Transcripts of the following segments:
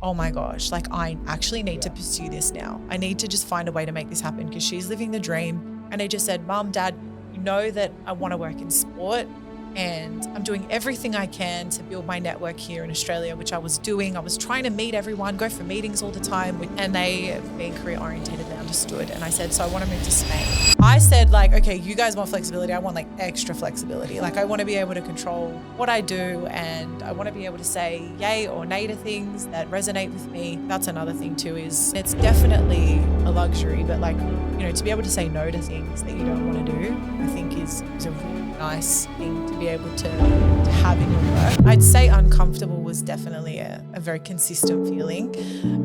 oh my gosh, like I actually need to pursue this now. I need to just find a way to make this happen because she's living the dream. And I just said, Mom, Dad, you know that I want to work in sport and I'm doing everything I can to build my network here in Australia, which I was doing. I was trying to meet everyone, go for meetings all the time. And they, being career orientated, they understood. And I said, so I want to move to Spain. I said like, okay, you guys want flexibility. I want like extra flexibility. Like I want to be able to control what I do and I want to be able to say yay or nay to things that resonate with me. That's another thing too, is it's definitely a luxury, but like, you know, to be able to say no to things that you don't want to do, I think is a really nice thing to be able to have in your work. I'd say uncomfortable was definitely a very consistent feeling.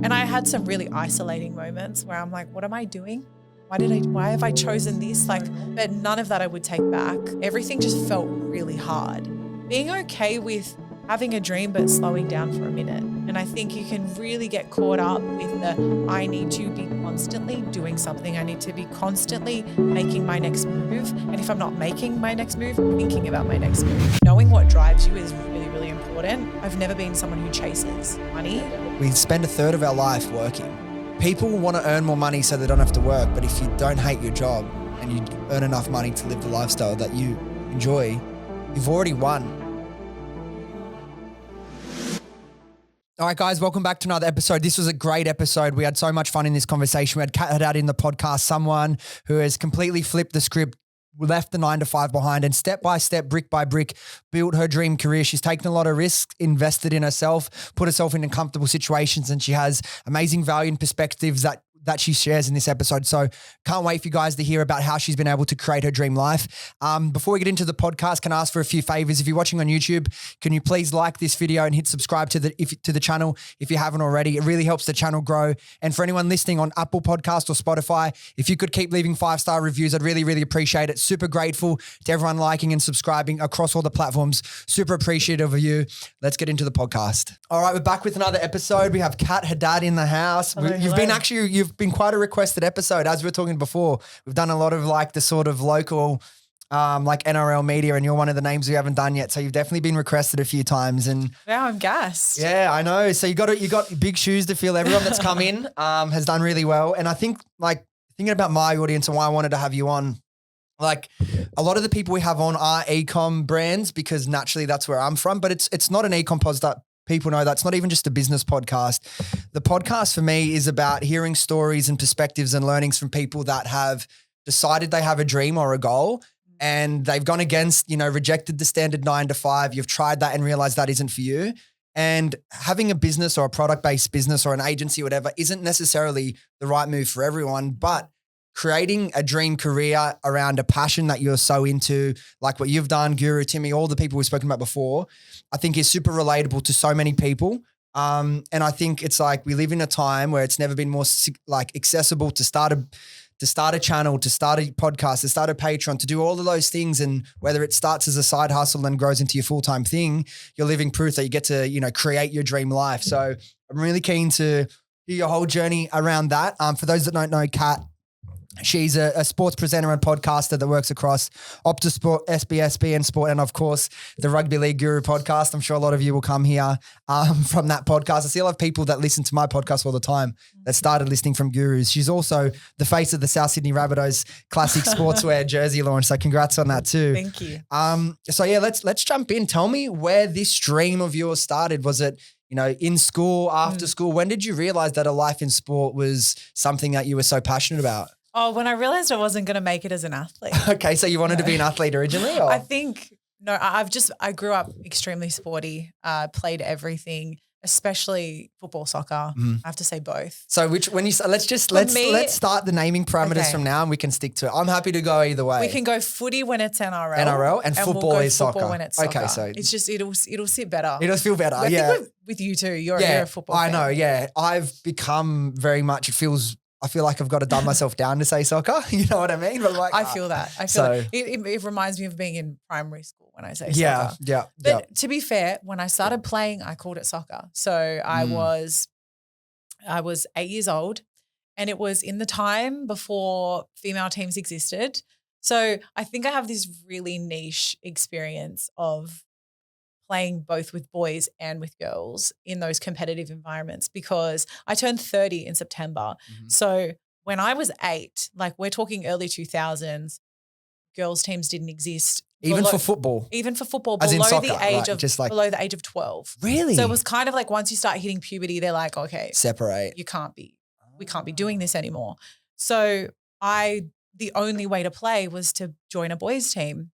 And I had some really isolating moments where I'm like, what am I doing? Why have I chosen this? Like, but none of that I would take back. Everything just felt really hard. Being okay with having a dream but slowing down for a minute. And I think you can really get caught up with the, I need to be constantly doing something. I need to be constantly making my next move. And if I'm not making my next move, thinking about my next move. Knowing what drives you is really, really important. I've never been someone who chases money. We spend a third of our life working. People want to earn more money so they don't have to work. But if you don't hate your job and you earn enough money to live the lifestyle that you enjoy, you've already won. All right, guys, welcome back to another episode. This was a great episode. We had so much fun in this conversation. We had Kat Haddad in the podcast, someone who has completely flipped the script, left the 9-to-5 behind and step by step, brick by brick, built her dream career. She's taken a lot of risks, invested in herself, put herself in uncomfortable situations, and she has amazing value and perspectives that she shares in this episode. So can't wait for you guys to hear about how she's been able to create her dream life. Before we get into the podcast, can I ask for a few favors? If you're watching on YouTube, can you please like this video and hit subscribe to the channel if you haven't already? It really helps the channel grow. And for anyone listening on Apple Podcast or Spotify, if you could keep leaving 5-star reviews, I'd really, really appreciate it. Super grateful to everyone liking and subscribing across all the platforms. Super appreciative of you. Let's get into the podcast. All right, we're back with another episode. We have Kat Haddad in the house. Hello, You've been quite a requested episode. As we were talking before, we've done a lot of like the sort of local like NRL media, and you're one of the names we haven't done yet. So you've definitely been requested a few times. And Now I'm gassed. yeah, I know. So you got big shoes to fill. Everyone that's come in has done really well. And I think like thinking about my audience and why I wanted to have you on, like a lot of the people we have on are e-com brands because naturally that's where I'm from, but it's not an e-com podcast. People know that's not even just a business podcast. The podcast for me is about hearing stories and perspectives and learnings from people that have decided they have a dream or a goal and they've gone against, rejected the standard 9-to-5. You've tried that and realized that isn't for you. And having a business or a product-based business or an agency or whatever isn't necessarily the right move for everyone, but creating a dream career around a passion that you're so into, like what you've done, Guru, Timmy, all the people we've spoken about before, I think is super relatable to so many people. And I think it's like we live in a time where it's never been more like accessible to start a channel, to start a podcast, to start a Patreon, to do all of those things. And whether it starts as a side hustle and grows into your full-time thing, you're living proof that you get to, create your dream life. So I'm really keen to hear your whole journey around that. For those that don't know, Kat, she's a sports presenter and podcaster that works across Optus Sport, SBS, BeIN Sport, and of course the Rugby League Guru podcast. I'm sure a lot of you will come here from that podcast. I see a lot of people that listen to my podcast all the time that started listening from Gurus. She's also the face of the South Sydney Rabbitohs classic sportswear jersey launch. So congrats on that too. Thank you. So yeah, let's jump in. Tell me where this dream of yours started. Was it in school, after school? When did you realize that a life in sport was something that you were so passionate about? Oh, when I realized I wasn't going to make it as an athlete. Okay, so you wanted to be an athlete originally? Or? I grew up extremely sporty, played everything, especially football, soccer. I have to say both. So let's start the naming parameters from now and we can stick to it. I'm happy to go either way. We can go footy when it's NRL. And football is soccer. Football when it's soccer. Okay, so it's just it'll sit better. It'll feel better. I think with you too. You're a football fan. I know, yeah. I've become very much, I feel like I've got to dumb myself down to say soccer. You know what I mean? But like, I feel that. It reminds me of being in primary school when I say soccer. Yeah. But to be fair, when I started playing, I called it soccer. So I was 8 years old and it was in the time before female teams existed. So I think I have this really niche experience of playing both with boys and with girls in those competitive environments because I turned 30 in September. Mhm. So when I was 8, like we're talking early 2000s, girls teams didn't exist. Even for football? Even for football, As in below soccer, the age right? of Just like- below the age of 12. Really? So it was kind of like once you start hitting puberty, they're like, okay, Separate. we can't be doing this anymore. So the only way to play was to join a boys team.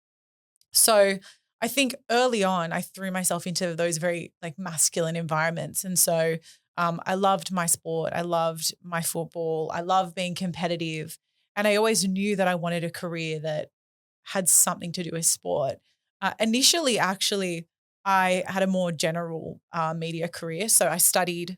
So I think early on, I threw myself into those very like masculine environments. And so I loved my sport. I loved my football. I loved being competitive. And I always knew that I wanted a career that had something to do with sport. Initially, actually, I had a more general media career. So I studied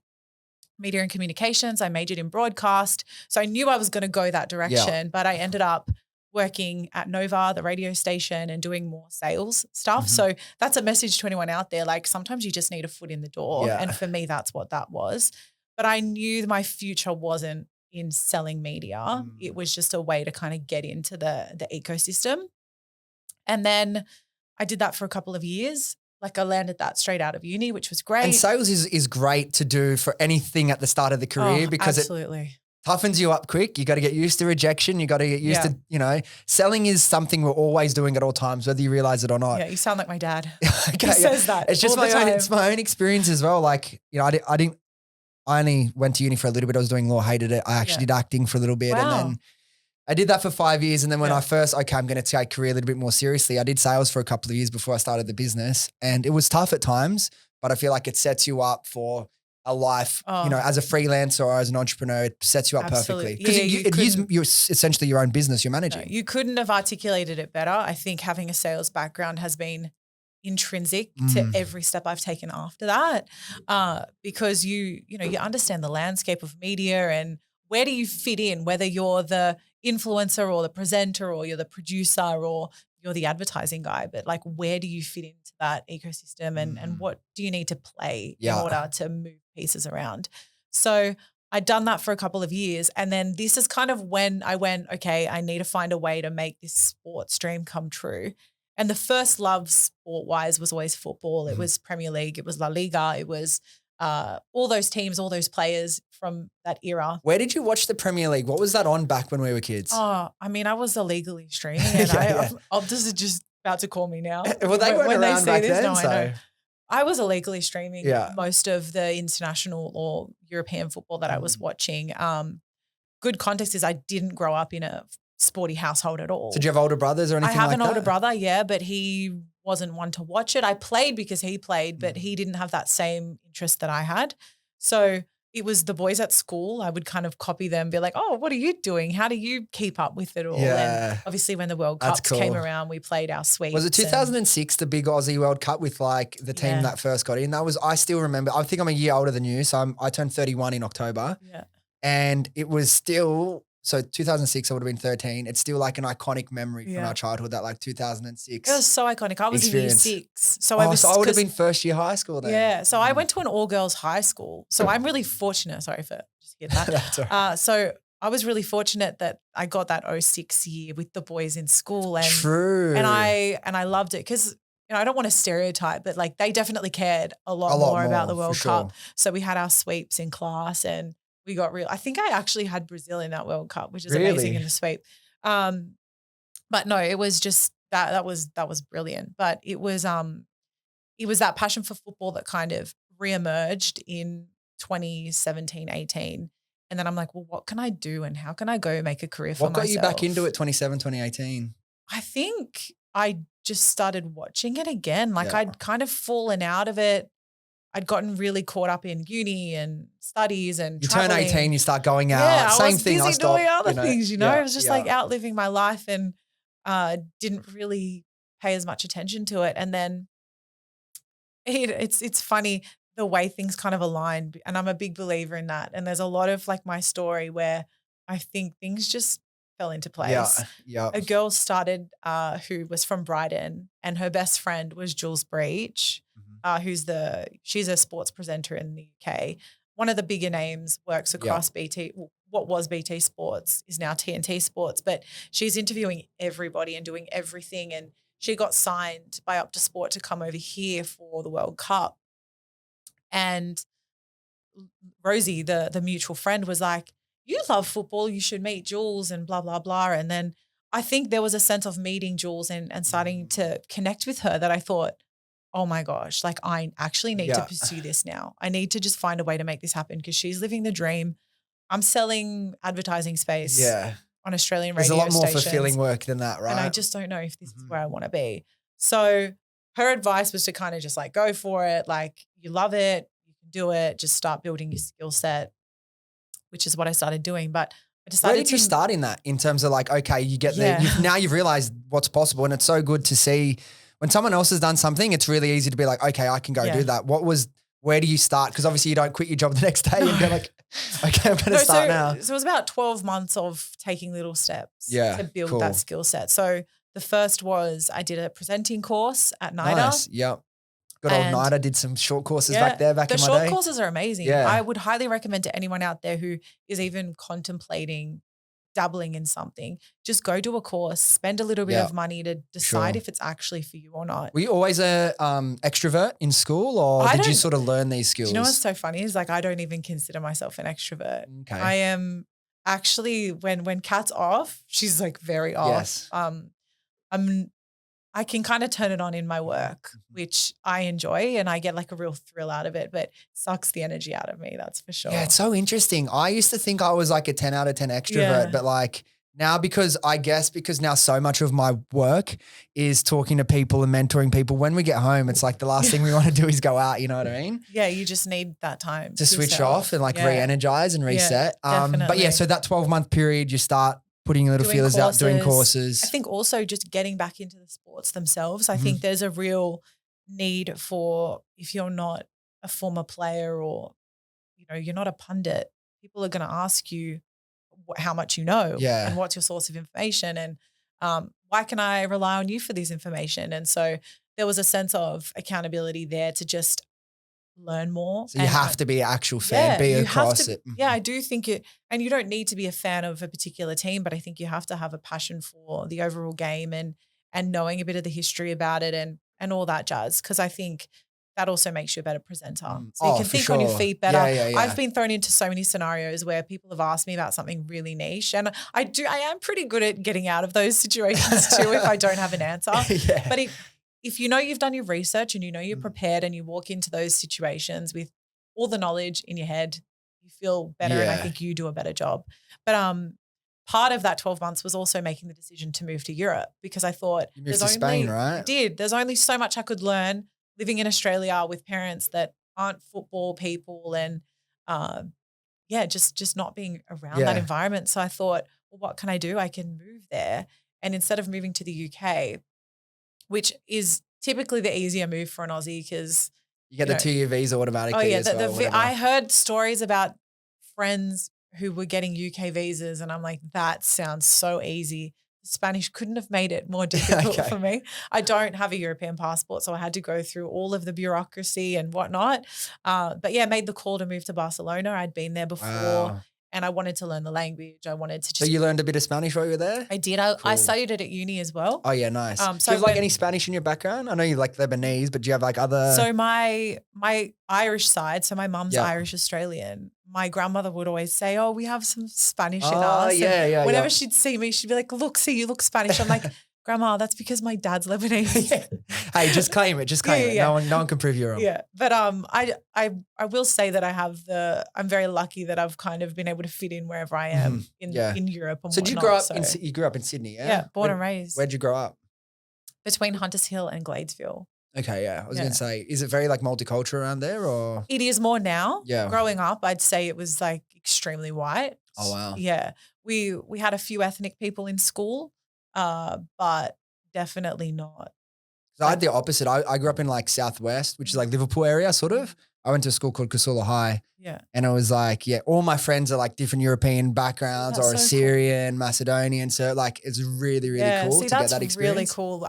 media and communications. I majored in broadcast. So I knew I was going to go that direction, but I ended up working at Nova, the radio station, and doing more sales stuff. Mhm. So that's a message to anyone out there. Like sometimes you just need a foot in the door. Yeah. And for me, that's what that was. But I knew my future wasn't in selling media. It was just a way to kind of get into the ecosystem. And then I did that for a couple of years. Like I landed that straight out of uni, which was great. And sales is great to do for anything at the start of the career because absolutely. it toughens you up quick. You got to get used to rejection. You got to get used Yeah. to, selling is something we're always doing at all times, whether you realize it or not. Yeah, you sound like my dad. Okay, He says that It's just all the time. it's my own experience as well. Like, I only went to uni for a little bit. I was doing law, hated it. I actually did acting for a little bit. Wow. And then I did that for 5 years. And then when Yeah. I'm going to take career a little bit more seriously, I did sales for a couple of years before I started the business. And it was tough at times, but I feel like it sets you up for a life, as a freelancer or as an entrepreneur, it sets you up Absolutely. perfectly. Because you're essentially your own business you're managing. No, you couldn't have articulated it better. I think having a sales background has been intrinsic to every step I've taken after that, because you understand the landscape of media and where do you fit in, whether you're the influencer or the presenter or you're the producer or you're the advertising guy, but like where do you fit into that ecosystem and what do you need to play in order to move pieces around? So I'd done that for a couple of years. And then this is kind of when I went, okay, I need to find a way to make this sports dream come true. And the first love sport-wise was always football. It was Premier League. It was La Liga. It was all those teams, all those players from that era. Where did you watch the Premier League? What was that on back when we were kids? Oh, I mean, I was illegally streaming and Optus is just about to call me now. Well, they weren't around back then, I so. know. I was illegally streaming Yeah. most of the international or European football that I was watching. Good context is I didn't grow up in a sporty household at all. So do you have older brothers or anything like that? I have an older brother, yeah, but he wasn't one to watch it. I played because he played, but he didn't have that same interest that I had. So it was the boys at school. I would kind of copy them, be like, oh, what are you doing? How do you keep up with it all? Yeah. And obviously when the World That's Cups came cool. around, we played our sweeps. Was it 2006, the big Aussie World Cup with like the team Yeah. that first got in? I still remember, I think I'm a year older than you. So I turned 31 in October Yeah. and it was still, so 2006, I would have been 13. It's still like an iconic memory from Yeah. our childhood, that like 2006. It was so iconic. I was experience. in year 6. So So I would have 'cause- been first year high school then. Yeah. So I went to an all-girls high school. So I'm really fortunate. Sorry for just getting that. That's all right. So I was really fortunate that I got that 06 year with the boys in school. And True. And I loved it because, I don't want to stereotype, but like they definitely cared a lot more about the for World sure. Cup. So we had our sweeps in class and we got I think I actually had Brazil in that World Cup, which is amazing Really? in the sweep. But no, it was just that was brilliant. But it was that passion for football that kind of reemerged in 2017, 18. And then I'm like, well, what can I do and how can I go make a career for What got myself? you back into it 2018? I think I just started watching it again. Like Yeah. I'd kind of fallen out of it. I'd gotten really caught up in uni and studies and You traveling. turn 18, you start going out. Yeah, Same I was thing. busy I stopped, doing other things, Yeah, I was just like yeah. out living my life and didn't really pay as much attention to it. And then it's funny the way things kind of aligned, and I'm a big believer in that. And there's a lot of like my story where I think things just fell into place. Yeah. A girl started who was from Brighton, and her best friend was Jules Breach, she's a sports presenter in the UK. One of the bigger names, works across BT. What was BT Sports is now TNT Sports, but she's interviewing everybody and doing everything. And she got signed by Optus Sport to come over here for the World Cup. And Rosie, the mutual friend, was like, you love football, you should meet Jules and blah, blah, blah. And then I think there was a sense of meeting Jules and starting to connect with her that I thought, oh my gosh, like I actually need to pursue this now. I need to just find a way to make this happen because she's living the dream. I'm selling advertising space on Australian radio stations. There's a lot more fulfilling work than that, right? And I just don't know if this is where I want to be. So her advice was to kind of just like go for it. Like you love it, you can do it, just start building your skill set, which is what I started doing. But I decided Where did you start in that in terms of like, okay, you get there, now you've realized what's possible, and it's so good to see when someone else has done something, it's really easy to be like, okay, I can go do that. Where do you start? Because obviously you don't quit your job the next day and go like, okay, I'm going to start now. So it was about 12 months of taking little steps to build that skill set. So the first was I did a presenting course at NIDA. Nice, yep. Good old NIDA, did some short courses back there back in my day. The short courses are amazing. Yeah. I would highly recommend to anyone out there who is even contemplating dabbling in something, just go do a course, spend a little bit of money to decide if it's actually for you or not. Were you always a extrovert in school, or did you sort of learn these skills? Do you know what's so funny is like I don't even consider myself an extrovert. Okay. I am actually when Kat's off, she's like very off. Yes. I can kind of turn it on in my work, which I enjoy, and I get like a real thrill out of it, but it sucks the energy out of me, that's for sure. Yeah, it's so interesting. I used to think I was like a 10 out of 10 extrovert, but like now because now so much of my work is talking to people and mentoring people, when we get home, it's like the last thing we want to do is go out, you know what I mean? Yeah, you just need that time to switch off and like re-energize and reset. But yeah, so that 12-month period, you start putting your little feelers out, doing courses. I think also just getting back into the sports themselves. I think there's a real need for, if you're not a former player or, you know, you're not a pundit, people are going to ask you how much you know and what's your source of information and why can I rely on you for this information? And so there was a sense of accountability there to just learn more. So you have to be an actual fan, be across it. Yeah, I do think it, and you don't need to be a fan of a particular team, but I think you have to have a passion for the overall game and knowing a bit of the history about it and all that jazz. Because I think that also makes you a better presenter. So you can think on your feet better. I've been thrown into so many scenarios where people have asked me about something really niche, and I am pretty good at getting out of those situations too if I don't have an answer. But if you know you've done your research and you know you're prepared and you walk into those situations with all the knowledge in your head, you feel better and I think you do a better job. But part of that 12 months was also making the decision to move to Europe because I thought you moved to Spain, right? I did. There's only so much I could learn living in Australia with parents that aren't football people and just not being around that environment. So I thought, well, what can I do? I can move there. And instead of moving to the UK, which is typically the easier move for an Aussie because you get the 2-year visa automatically as well. I heard stories about friends who were getting UK visas and I'm like, that sounds so easy. Spanish couldn't have made it more difficult for me. I don't have a European passport, so I had to go through all of the bureaucracy and whatnot. But yeah, made the call to move to Barcelona. I'd been there before. And I wanted to learn the language. I wanted to just. So you learned a bit of Spanish while you were there? I did. I studied it at uni as well. Oh yeah, nice. So do you have like any Spanish in your background? I know you like Lebanese, but do you have like other? So my Irish side, so my mum's Irish Australian. My grandmother would always say, "Oh, we have some Spanish in us." Yeah. Whenever she'd see me, she'd be like, "Look, see, you look Spanish." I'm like, Grandma, that's because my dad's Lebanese. Hey, just claim it. Just claim it. No one can prove you wrong. Yeah. But I will say that I'm very lucky that I've kind of been able to fit in wherever I am in Europe and so whatnot. You grew up in Sydney, yeah? Yeah, born and raised. Where'd you grow up? Between Hunters Hill and Gladesville. Okay, yeah. I was going to say, is it very like multicultural around there or? It is more now. Yeah. Growing up, I'd say it was like extremely white. Oh, wow. Yeah. We had a few ethnic people in school, but definitely not. So I had the opposite. I grew up in like Southwest, which is like Liverpool area sort of. I went to a school called Casula High. Yeah. And it was like, all my friends are like different European backgrounds or Assyrian, cool. Macedonian. So like it's really, really cool to get that experience. Really cool.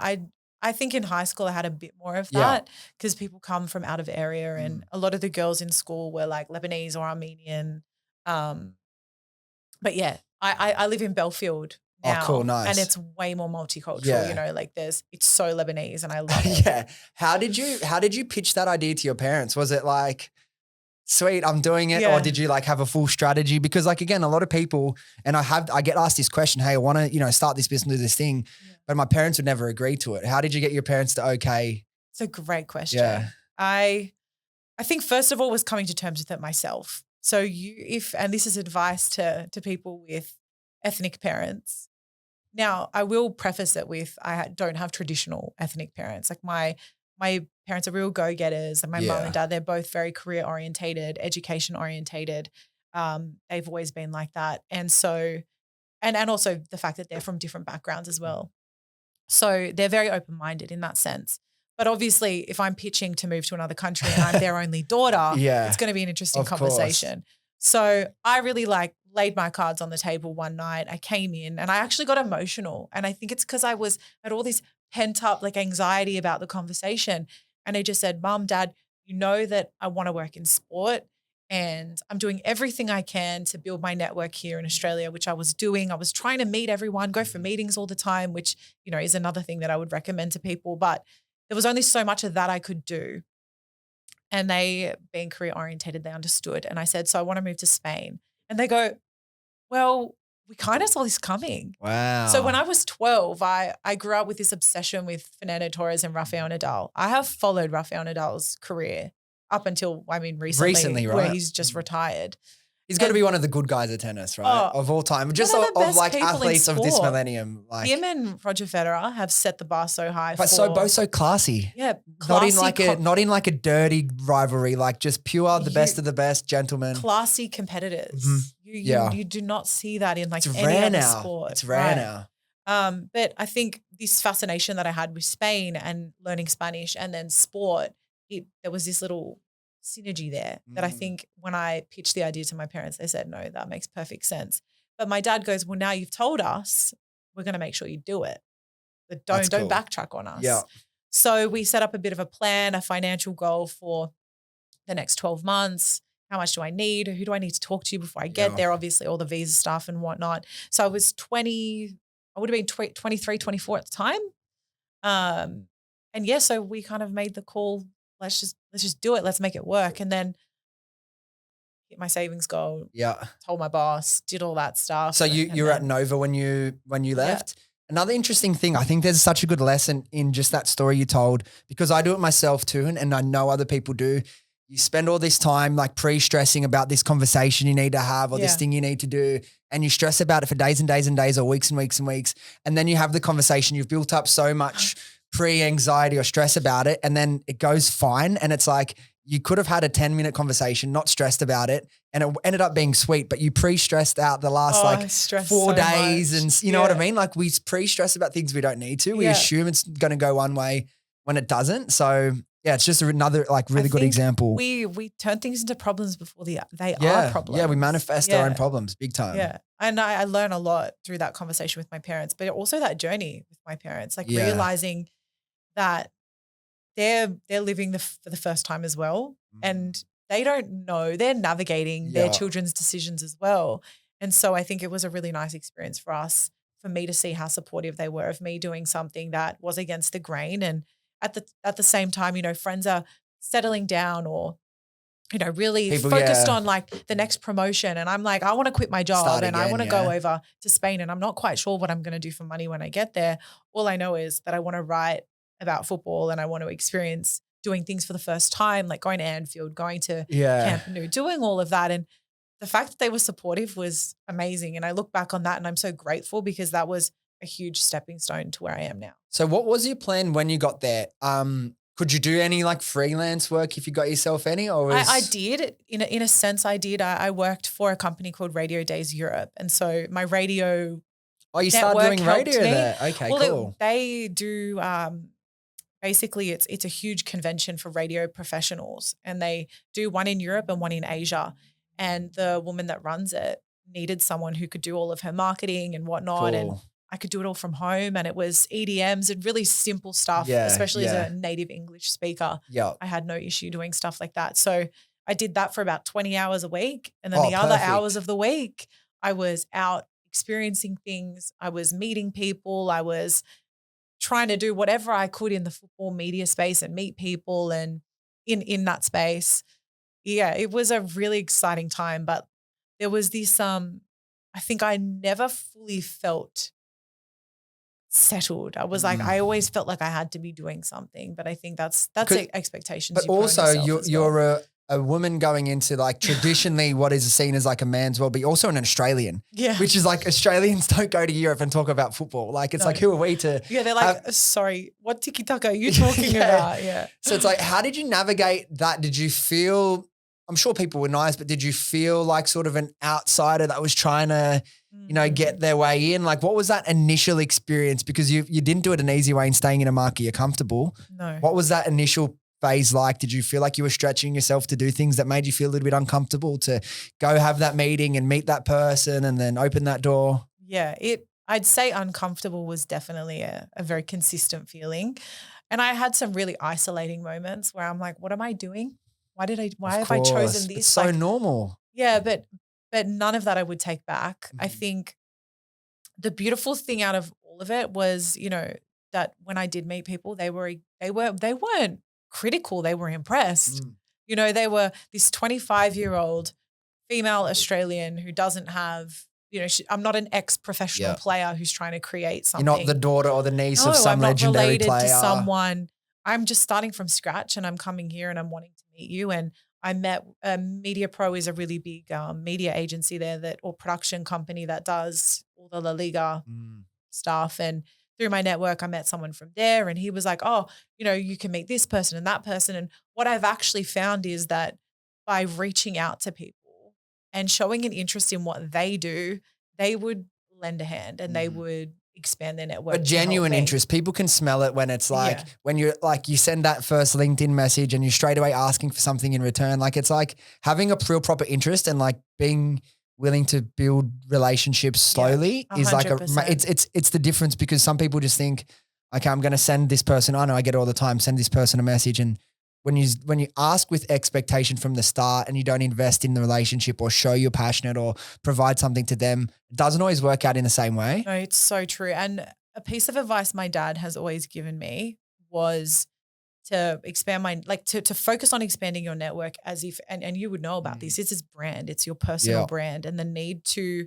I think in high school I had a bit more of that because people come from out of area and a lot of the girls in school were like Lebanese or Armenian. But yeah, I live in Belfield, Oh, now. cool. Nice. And it's way more multicultural, Yeah. like it's so Lebanese and I love it. Yeah. How did you pitch that idea to your parents? Was it like, sweet, I'm doing it? Yeah. Or did you like have a full strategy? Because like, again, a lot of people, and I get asked this question, hey, I want to, start this business, do this thing, but my parents would never agree to it. How did you get your parents to okay? It's a great question. Yeah. I think first of all was coming to terms with it myself. So and this is advice to people with ethnic parents. Now, I will preface it with don't have traditional ethnic parents. Like my parents are real go-getters, and my mum and dad, they're both very career orientated, education orientated. They've always been like that. And so, and also the fact that they're from different backgrounds as well. So they're very open-minded in that sense. But obviously, if I'm pitching to move to another country and I'm their only daughter, it's going to be an interesting conversation. So I really laid my cards on the table one night. I came in and I actually got emotional. And I think it's because I had all this pent up anxiety about the conversation. And I just said, Mom, Dad, you know that I want to work in sport and I'm doing everything I can to build my network here in Australia, which I was doing. I was trying to meet everyone, go for meetings all the time, which, is another thing that I would recommend to people. But there was only so much of that I could do. And they, being career orientated, they understood. And I said, so I want to move to Spain. And they go, well, we kind of saw this coming. Wow. So when I was 12, I grew up with this obsession with Fernando Torres and Rafael Nadal. I have followed Rafael Nadal's career up until, recently, right? Where he's just retired. He's got to be one of the good guys at tennis, right? Of all time. Just of athletes of this millennium. Him and Roger Federer have set the bar so high. But both so classy. Yeah. Classy, not in like a dirty rivalry, like just pure, the best of the best, gentlemen. Classy competitors. Mm-hmm. You do not see that in it's any rare other now. sport. It's rare now. But I think this fascination that I had with Spain and learning Spanish and then sport, there was this little synergy there that I think when I pitched the idea to my parents, they said, no, that makes perfect sense. But my dad goes, well, now you've told us, we're going to make sure you do it. But don't backtrack on us. Yeah. So we set up a bit of a plan, a financial goal for the next 12 months. How much do I need? Who do I need to talk to before I get there? Obviously, all the visa stuff and whatnot. So I was 20, I would have been 23, 24 at the time. And so we kind of made the call, let's just do it. Let's make it work. And then hit my savings goal. Yeah. Told my boss, did all that stuff. So you were at Nova when you left? Yeah. Another interesting thing, I think there's such a good lesson in just that story you told, because I do it myself too, and I know other people do. You spend all this time pre-stressing about this conversation you need to have or this thing you need to do, and you stress about it for days and days and days or weeks and weeks and weeks. And then you have the conversation, you've built up so much pre-anxiety or stress about it, and then it goes fine. And it's like you could have had a 10-minute conversation, not stressed about it, and it ended up being sweet, but you pre-stressed out the last 4 days much. And you know what I mean? Like we pre-stress about things we don't need to. We assume it's going to go one way when it doesn't. So yeah, it's just another really good example. We turn things into problems before they are problems. Yeah, we manifest our own problems big time. Yeah. And I learn a lot through that conversation with my parents, but also that journey with my parents, realizing that they're living for the first time as well. And they don't know, they're navigating their children's decisions as well. And so I think it was a really nice experience for us, for me to see how supportive they were of me doing something that was against the grain. And at the same time, friends are settling down or, really focused on the next promotion. And I'm like, I want to quit my job I want to go over to Spain, and I'm not quite sure what I'm going to do for money when I get there. All I know is that I want to write about football and I want to experience doing things for the first time, like going to Anfield, going to Camp Nou, doing all of that. And the fact that they were supportive was amazing. And I look back on that and I'm so grateful, because that was a huge stepping stone to where I am now. So what was your plan when you got there? Could you do any freelance work if you got yourself any? Or I did. In a sense, I did. I worked for a company called Radio Days Europe. And so my radio you started doing radio there? Okay, cool. They do basically it's a huge convention for radio professionals, and they do one in Europe and one in Asia. And the woman that runs it needed someone who could do all of her marketing and whatnot. Cool. And I could do it all from home, and it was EDMs and really simple stuff, especially as a native English speaker. Yeah. I had no issue doing stuff like that. So I did that for about 20 hours a week. And then the other hours of the week, I was out experiencing things. I was meeting people. I was trying to do whatever I could in the football media space and meet people and in that space. Yeah, it was a really exciting time, but there was this I think I never fully felt settled. I was like, I always felt like I had to be doing something, but I think that's expectations. But you put on also yourself as well. you're a woman going into like traditionally what is seen as like a man's world, but you're also an Australian. Yeah. Which is like Australians don't go to Europe and talk about football. Like it's like, who are we to? Yeah, they're like, sorry, what tiki-taka are you talking about? Yeah. So it's like, how did you navigate that? Did you feel, I'm sure people were nice, but did you feel like sort of an outsider that was trying to, you know, get their way in? Like what was that initial experience? Because you didn't do it an easy way in staying in a market you're comfortable. No. What was that initial phase like? Did you feel like you were stretching yourself to do things that made you feel a little bit uncomfortable to go have that meeting and meet that person and then open that door? Yeah, I'd say uncomfortable was definitely a very consistent feeling. And I had some really isolating moments where I'm like, what am I doing? Why have I chosen this? It's so normal. Yeah, but none of that I would take back. I think the beautiful thing out of all of it was, you know, that when I did meet people, they weren't critical, they were impressed. You know, they were this 25-year-old female Australian who doesn't have, you know, I'm not an ex-professional player who's trying to create something. You're not the daughter or the niece of some legendary player. I'm not related to someone. I'm just starting from scratch and I'm coming here and I'm wanting to meet you. And I met Media Pro is a really big media agency there or production company that does all the La Liga stuff. And through my network, I met someone from there and he was like, oh, you know, you can meet this person and that person. And what I've actually found is that by reaching out to people and showing an interest in what they do, they would lend a hand and they would expand their network. A genuine interest. People can smell it when it's like, when you're like, you send that first LinkedIn message and you're straight away asking for something in return. Like it's like having a real proper interest and like being willing to build relationships slowly is like 100%. it's the difference, because some people just think, okay, I'm going to send this person. I know I get it all the time. Send this person a message. And when you ask with expectation from the start and you don't invest in the relationship or show you're passionate or provide something to them, it doesn't always work out in the same way. No, it's so true. And a piece of advice my dad has always given me was to expand to focus on expanding your network as if, and you would know about this, it's his brand, it's your personal brand, and the need to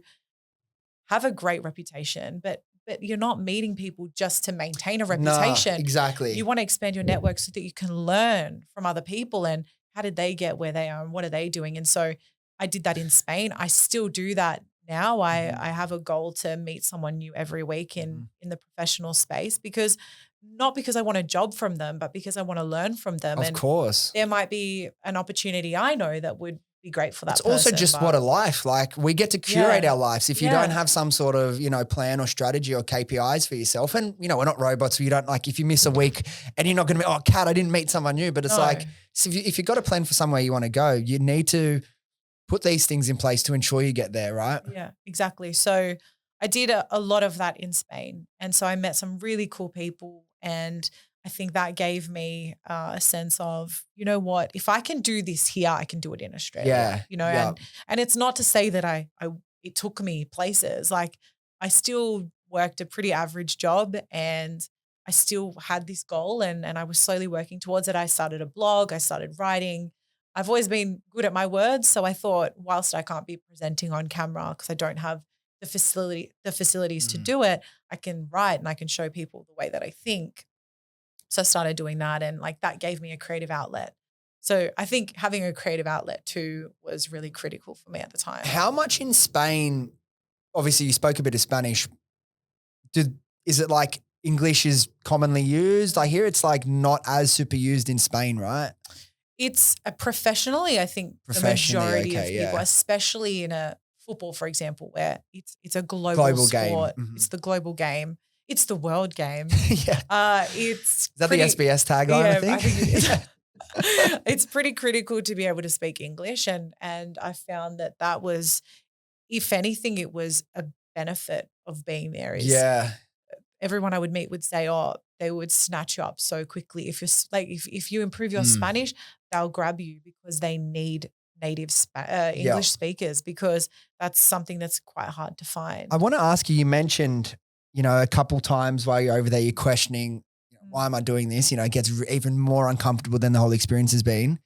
have a great reputation, but you're not meeting people just to maintain a reputation. No, exactly. You want to expand your network so that you can learn from other people and how did they get where they are and what are they doing? And so I did that in Spain. I still do that now. I have a goal to meet someone new every week in the professional space, not because I want a job from them, but because I want to learn from them. Of course. There might be an opportunity I know that would be great for that person. It's also just what a life, like we get to curate our lives. If you don't have some sort of, you know, plan or strategy or KPIs for yourself, and, you know, we're not robots. You don't, like, if you miss a week and you're not going to be, oh, Kat, I didn't meet someone new, but it's like, so if you've got a plan for somewhere you want to go, you need to put these things in place to ensure you get there, right? Yeah, exactly. So I did a lot of that in Spain. And so I met some really cool people, and I think that gave me a sense of, you know what, if I can do this here, I can do it in Australia. Yeah. You know, and it's not to say that it took me places. Like I still worked a pretty average job and I still had this goal and I was slowly working towards it. I started a blog, I started writing. I've always been good at my words. So I thought, whilst I can't be presenting on camera because I don't have the facilities to do it, I can write and I can show people the way that I think. So I started doing that, and like that gave me a creative outlet. So I think having a creative outlet too was really critical for me at the time. How much in Spain, obviously you spoke a bit of Spanish, is it like English is commonly used? I hear it's like not as super used in Spain, right? It's professionally, I think the majority of people, especially in a football, for example, where it's a global sport. Game. It's the global game. It's the world game. Is that the SBS tagline, I think? it is. It's pretty critical to be able to speak English. And I found that was, if anything, it was a benefit of being there. Everyone I would meet would say, oh, they would snatch you up so quickly. If you're like, if you improve your Spanish, they'll grab you because they need native English speakers, because that's something that's quite hard to find. I want to ask you, you mentioned, a couple times while you're over there, you're questioning, why am I doing this? It gets even more uncomfortable than the whole experience has been.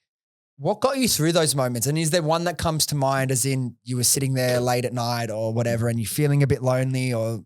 What got you through those moments? And is there one that comes to mind, as in you were sitting there late at night or whatever and you're feeling a bit lonely or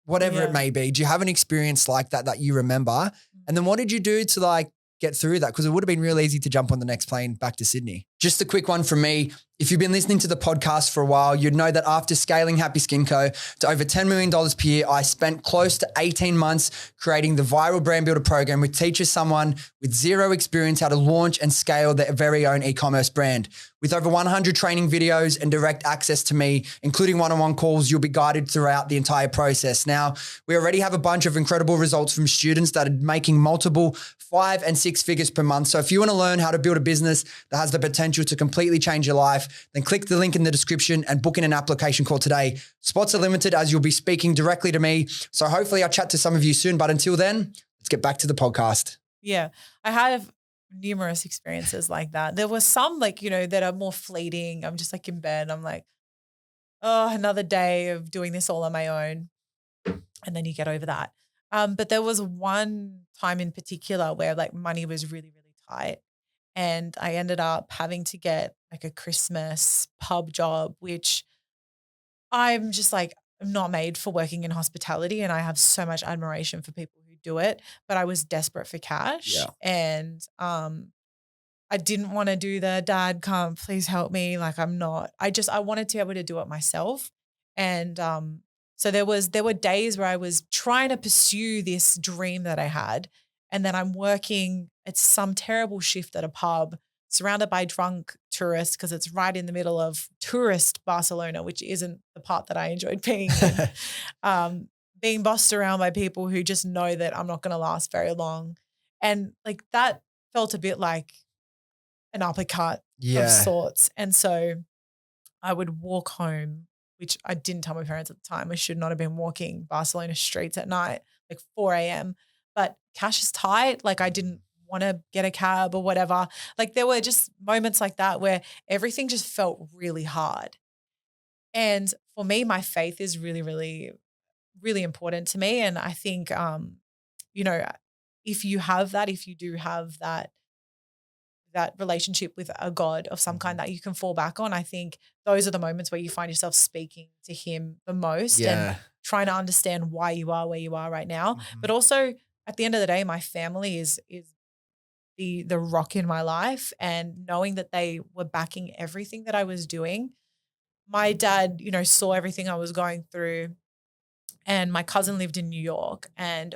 whatever it may be? Do you have an experience like that you remember? And then what did you do to get through that? Because it would have been real easy to jump on the next plane back to Sydney. Just a quick one from me. If you've been listening to the podcast for a while, you'd know that after scaling Happy Skin Co. to over $10 million per year, I spent close to 18 months creating the Viral Brand Builder program, which teaches someone with zero experience how to launch and scale their very own e-commerce brand. With over 100 training videos and direct access to me, including one-on-one calls, you'll be guided throughout the entire process. Now, we already have a bunch of incredible results from students that are making multiple 5 and 6 figures per month. So if you want to learn how to build a business that has the potential to completely change your life, then click the link in the description and book in an application call today. Spots are limited as you'll be speaking directly to me. So hopefully I'll chat to some of you soon. But until then, let's get back to the podcast. Yeah, I have numerous experiences like that. There was some that are more fleeting. I'm just in bed. I'm like, oh, another day of doing this all on my own. And then you get over that. But there was one time in particular where money was really, really tight. And I ended up having to get a Christmas pub job, which I'm just I'm not made for working in hospitality. And I have so much admiration for people who do it, but I was desperate for cash. Yeah. And I didn't want to do the dad, come, please help me. I wanted to be able to do it myself. And so there were days where I was trying to pursue this dream that I had. And then I'm working at some terrible shift at a pub, surrounded by drunk tourists, because it's right in the middle of tourist Barcelona, which isn't the part that I enjoyed being in. Being bossed around by people who just know that I'm not going to last very long. And that felt a bit like an uppercut of sorts. And so I would walk home, which I didn't tell my parents at the time. I should not have been walking Barcelona streets at night, 4 a.m. But cash is tight. I didn't want to get a cab or whatever. There were just moments like that where everything just felt really hard. And for me, my faith is really, really, really important to me. And I think, if you do have that relationship with a God of some kind that you can fall back on, I think those are the moments where you find yourself speaking to him the most and trying to understand why you are where you are right now. But also at the end of the day, my family is the rock in my life, and knowing that they were backing everything that I was doing. My dad, saw everything I was going through, and my cousin lived in New York, and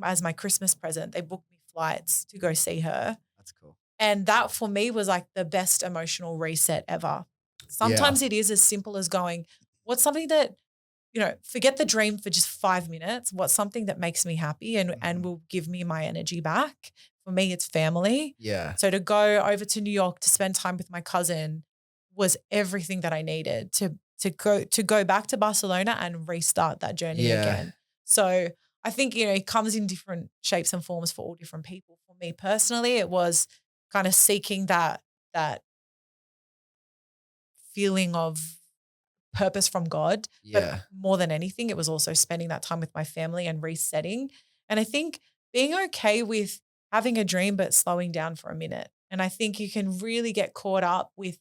as my Christmas present, they booked me flights to go see her. That's cool. And that for me was the best emotional reset ever. Sometimes it is as simple as going, what's something that, forget the dream for just 5 minutes. What's something that makes me happy and will give me my energy back? For me, it's family. Yeah. So to go over to New York to spend time with my cousin was everything that I needed to go back to Barcelona and restart that journey again. So I think, it comes in different shapes and forms for all different people. For me personally, it was kind of seeking that feeling of purpose from God. But more than anything, it was also spending that time with my family and resetting. And I think being okay with having a dream but slowing down for a minute. And I think you can really get caught up with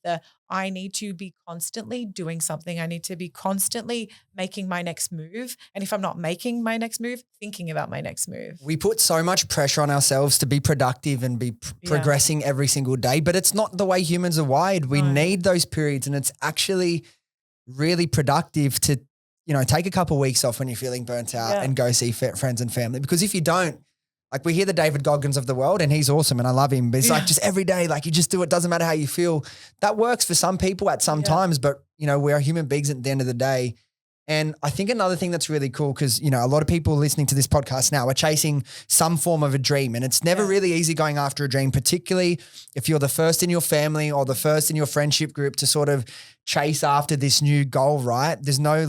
I need to be constantly doing something. I need to be constantly making my next move. And if I'm not making my next move, thinking about my next move. We put so much pressure on ourselves to be productive and be progressing every single day, but it's not the way humans are wired. We need those periods, and it's actually really productive to, take a couple of weeks off when you're feeling burnt out and go see friends and family. Because if you don't, we hear the David Goggins of the world, and he's awesome and I love him, but it's just every day, you just do it. Doesn't matter how you feel. That works for some people at some times, but we are human beings at the end of the day. And I think another thing that's really cool, because, a lot of people listening to this podcast now are chasing some form of a dream, and it's never really easy going after a dream, particularly if you're the first in your family or the first in your friendship group to sort of chase after this new goal, right? There's no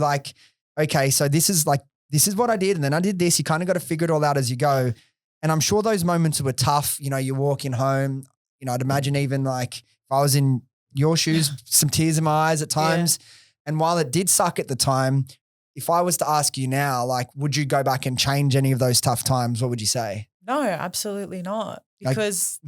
okay, so this is what I did, and then I did this. You kind of got to figure it all out as you go. And I'm sure those moments were tough. You're walking home, I'd imagine even if I was in your shoes, some tears in my eyes at times. And while it did suck at the time, if I was to ask you now, like, would you go back and change any of those tough times? What would you say? No, absolutely not. Because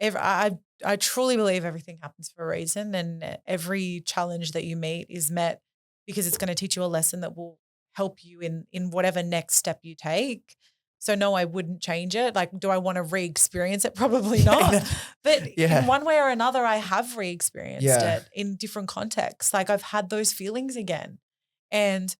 I truly believe everything happens for a reason, and every challenge that you meet is met because it's going to teach you a lesson that will help you in whatever next step you take. So no, I wouldn't change it. Like, do I want to re-experience it? Probably not. But in one way or another, I have re-experienced it in different contexts. Like, I've had those feelings again. And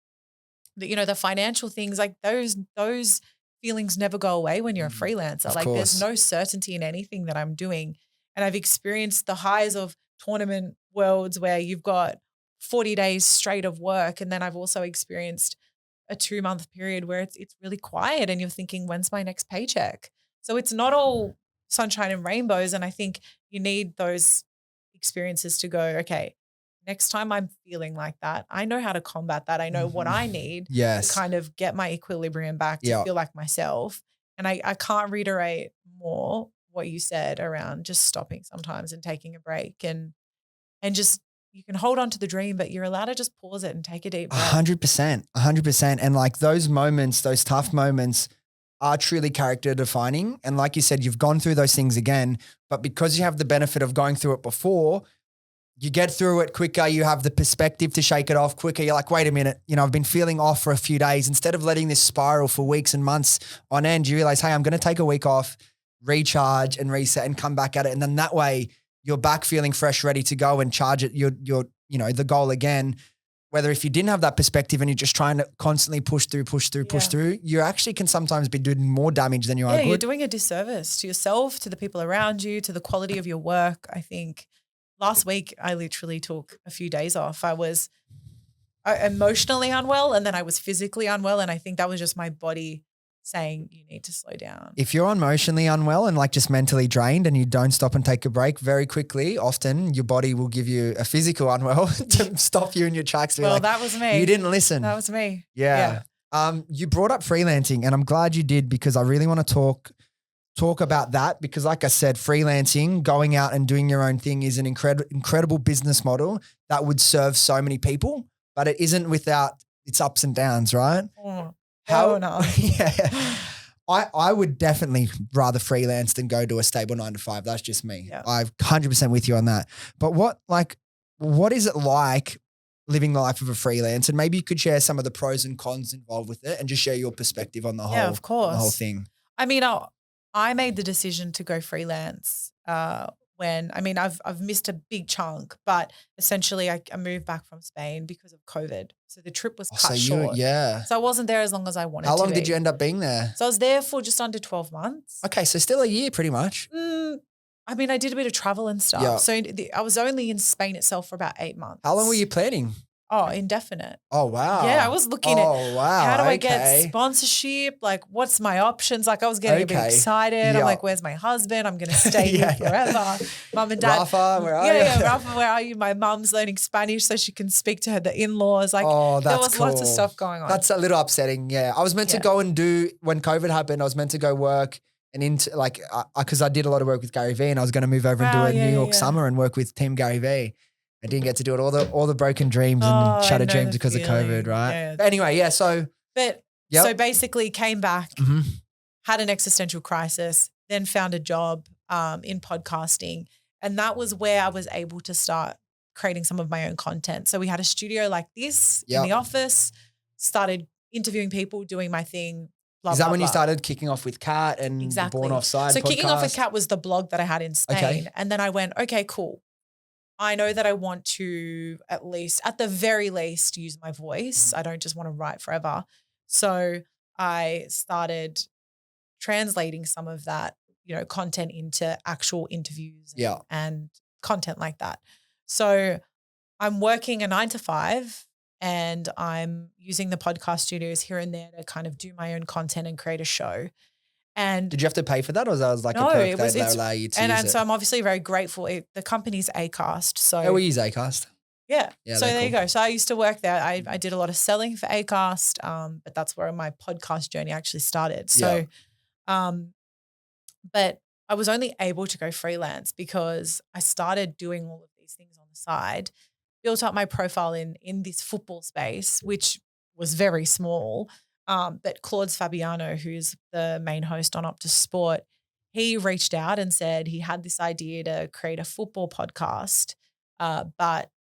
the financial things, like those feelings never go away when you're a freelancer. Like, there's no certainty in anything that I'm doing. And I've experienced the highs of tournament worlds where you've got 40 days straight of work. And then I've also experienced a 2-month period where it's really quiet and you're thinking, when's my next paycheck? So it's not all sunshine and rainbows. And I think you need those experiences to go, okay, next time I'm feeling like that, I know how to combat that. I know what I need to kind of get my equilibrium back to feel like myself. And I can't reiterate more what you said around just stopping sometimes and taking a break and just, you can hold on to the dream, but you're allowed to just pause it and take a deep breath. 100%. And like those moments, those tough moments are truly character defining. And like you said, you've gone through those things again, but because you have the benefit of going through it before, you get through it quicker. You have the perspective to shake it off quicker. You're like, wait a minute, I've been feeling off for a few days. Instead of letting this spiral for weeks and months on end, you realize, hey, I'm going to take a week off, recharge and reset and come back at it. And then that way you're back feeling fresh, ready to go and charge it. You're the goal again. Whether if you didn't have that perspective and you're just trying to constantly push through, you actually can sometimes be doing more damage than you are good. You're doing a disservice to yourself, to the people around you, to the quality of your work. I think last week I literally took a few days off. I was emotionally unwell and then I was physically unwell. And I think that was just my body saying you need to slow down. If you're emotionally unwell and like just mentally drained and you don't stop and take a break very quickly, often your body will give you a physical unwell to stop you in your tracks. Well, that was me. You didn't listen. That was me. Yeah. You brought up freelancing and I'm glad you did because I really want to talk about that because like I said, freelancing, going out and doing your own thing is an incredible business model that would serve so many people, but it isn't without its ups and downs, right? No. I would definitely rather freelance than go to a stable 9 to 5. That's just me. Yeah. I'm 100% with you on that. But what is it like living the life of a freelance? And maybe you could share some of the pros and cons involved with it and just share your perspective on the of course. the whole thing. I mean, I made the decision to go freelance I've missed a big chunk, but essentially I moved back from Spain because of COVID. So the trip was cut short. So I wasn't there as long as I wanted to be. How long did you end up being there? So I was there for just under 12 months. Okay, so still a year pretty much. I did a bit of travel and stuff. Yeah. So I was only in Spain itself for about 8 months. How long were you planning? Oh, indefinite. Oh, wow. Yeah, I was looking at how do I get sponsorship? Like, what's my options? Like, I was getting a bit excited. Yeah. I'm like, where's my husband? I'm going to stay here forever. Mum and dad. Rafa, where are you? Rafa, where are you? My mum's learning Spanish so she can speak to the in-laws. Like, there was lots of stuff going on. That's a little upsetting, yeah. I was meant to go and when COVID happened, I was meant to go work and into because I did a lot of work with Gary Vee and I was going to move over and do a New York summer and work with Team Gary Vee. I didn't get to do it. All the broken dreams and shattered dreams because of COVID, right? Yeah. But anyway, so basically came back, had an existential crisis, then found a job in podcasting, and that was where I was able to start creating some of my own content. So we had a studio like this in the office, started interviewing people, doing my thing. Is that when you started kicking off with Kat and the Born Offside So podcast? Kicking Off with Kat was the blog that I had in Spain, and then I went, okay, cool. I know that I want to at the very least, use my voice. I don't just want to write forever. So I started translating some of that, content into actual interviews and content like that. So I'm working a 9 to 5 and I'm using the podcast studios here and there to kind of do my own content and create a show. And did you have to pay for that, or was that like a perk that they allow you to use it? So I'm obviously very grateful. The company's Acast. So we use Acast. Yeah. So there you go. So I used to work there. I did a lot of selling for Acast, but that's where my podcast journey actually started. So, but I was only able to go freelance because I started doing all of these things on the side, built up my profile in this football space, which was very small. But Claude Fabiano, who's the main host on Optus Sport, he reached out and said he had this idea to create a football podcast, but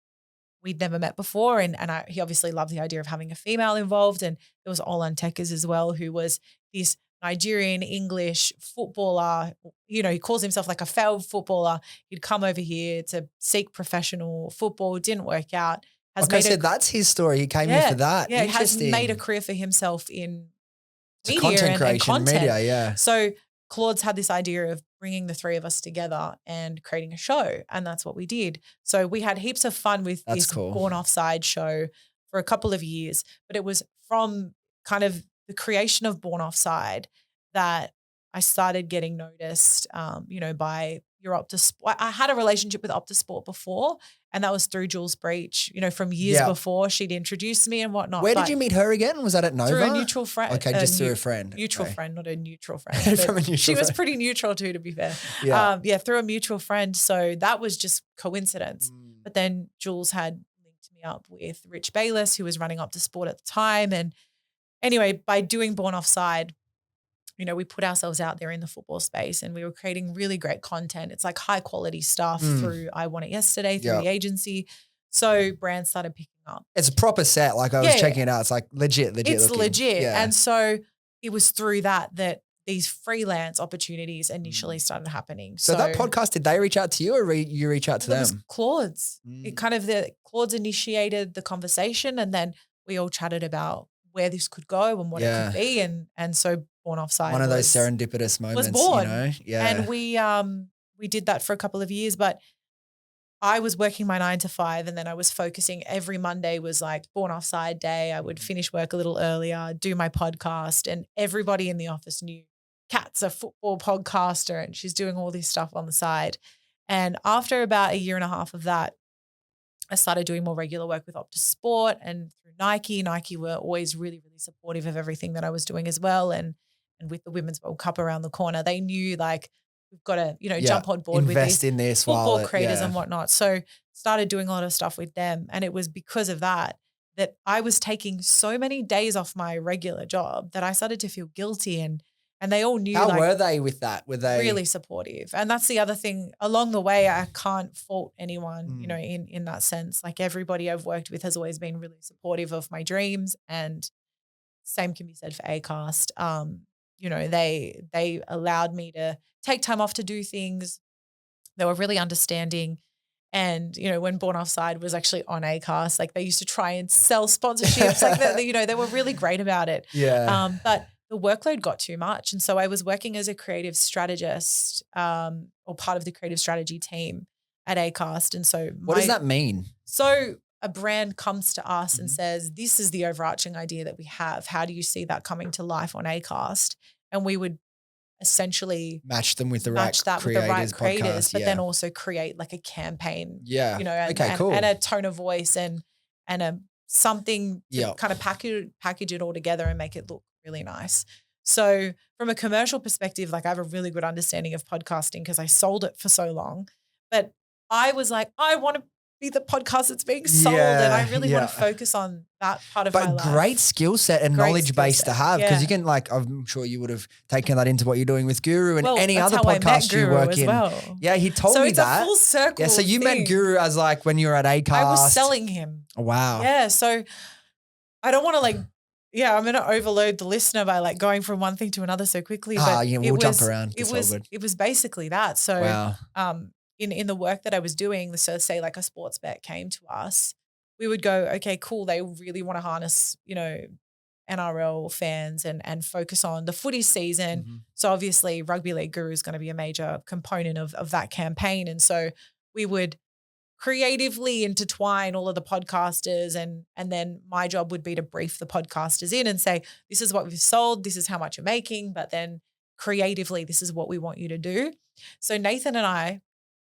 we'd never met before. And he obviously loved the idea of having a female involved. And there was Olan Tekers as well, who was this Nigerian English footballer. You know, he calls himself like a failed footballer. He'd come over here to seek professional football. It didn't work out. So that's his story. He came here for that. Yeah, Interesting. has made a career for himself in media content creation, and content. media, yeah. So Claude's had this idea of bringing the three of us together and creating a show, and that's what we did. So we had heaps of fun with this Born Offside show for a couple of years, but it was from kind of the creation of Born Offside that I started getting noticed, by your Optus Sport. I had a relationship with Optus Sport before, and that was through Jules Breach, from years before. She'd introduced me and whatnot. Where did you meet her again? Was that at Nova? Through a mutual friend. Okay, just through a friend. Mutual friend, not a neutral friend. From a neutral she was friend. pretty neutral too, to be fair. Yeah. Through a mutual friend. So that was just coincidence. But then Jules had linked me up with Rich Bayless, who was running Optus Sport at the time. And anyway, by doing Born Offside, we put ourselves out there in the football space and we were creating really great content. It's like high quality stuff through I Want It Yesterday, through the agency. So brands started picking up. It's a proper set. Like I was checking it out. It's like legit. It's looking. legit. Yeah. And so it was through that these freelance opportunities initially started happening. So that podcast, did they reach out to you or you reach out to them? It was Claude's. It kind of Claude's initiated the conversation, and then we all chatted about where this could go and what it could be. And so Born Offside. One of those serendipitous moments. Was born. Yeah. And we did that for a couple of years, but I was working my 9 to 5 and then I was focusing. Every Monday was like Born Offside day. I would finish work a little earlier, do my podcast, and everybody in the office knew Kat's a football podcaster and she's doing all this stuff on the side. And after about a year and a half of that, I started doing more regular work with Optus Sport and through Nike. Nike were always really, really supportive of everything that I was doing as well. And with the Women's World Cup around the corner, they knew like we've got to, jump on board with these in this football creators and whatnot. So started doing a lot of stuff with them. And it was because of that I was taking so many days off my regular job that I started to feel guilty, and they all knew. How were they with that? Were they really supportive? And that's the other thing. Along the way, I can't fault anyone, in that sense. Like everybody I've worked with has always been really supportive of my dreams, and same can be said for Acast. They allowed me to take time off to do things. They were really understanding. And, when Born Offside was actually on Acast, like they used to try and sell sponsorships. Like, they were really great about it. Yeah. But the workload got too much. And so I was working as a creative strategist or part of the creative strategy team at Acast. And so what does that mean? So a brand comes to us and says, this is the overarching idea that we have. How do you see that coming to life on Acast? And we would essentially match them with the right creators, but then also create like a campaign. Yeah. Cool. And a tone of voice and a something to kind of package it all together and make it look really nice. So from a commercial perspective, like I have a really good understanding of podcasting because I sold it for so long. But I was like, I want to be the podcast that's being sold, and I really want to focus on that part of my life. But great skill set and knowledge base to have, because you can, like, I'm sure you would have taken that into what you're doing with Guru and any other podcast you work in. Well. Yeah, he told me that. So it's a full circle. Yeah, so you met Guru as like when you were at Acast. I was selling him. Oh, wow. Yeah, so I don't want to I'm going to overload the listener by like going from one thing to another so quickly. But we'll jump around. It was basically that. So in the work that I was doing, so say like a sports bet came to us, we would go, okay, cool. They really want to harness, NRL fans and focus on the footy season. Mm-hmm. So obviously Rugby League Guru is going to be a major component of that campaign. And so we would creatively intertwine all of the podcasters and then my job would be to brief the podcasters in and say, this is what we've sold, this is how much you're making, but then creatively, this is what we want you to do. So Nathan and I,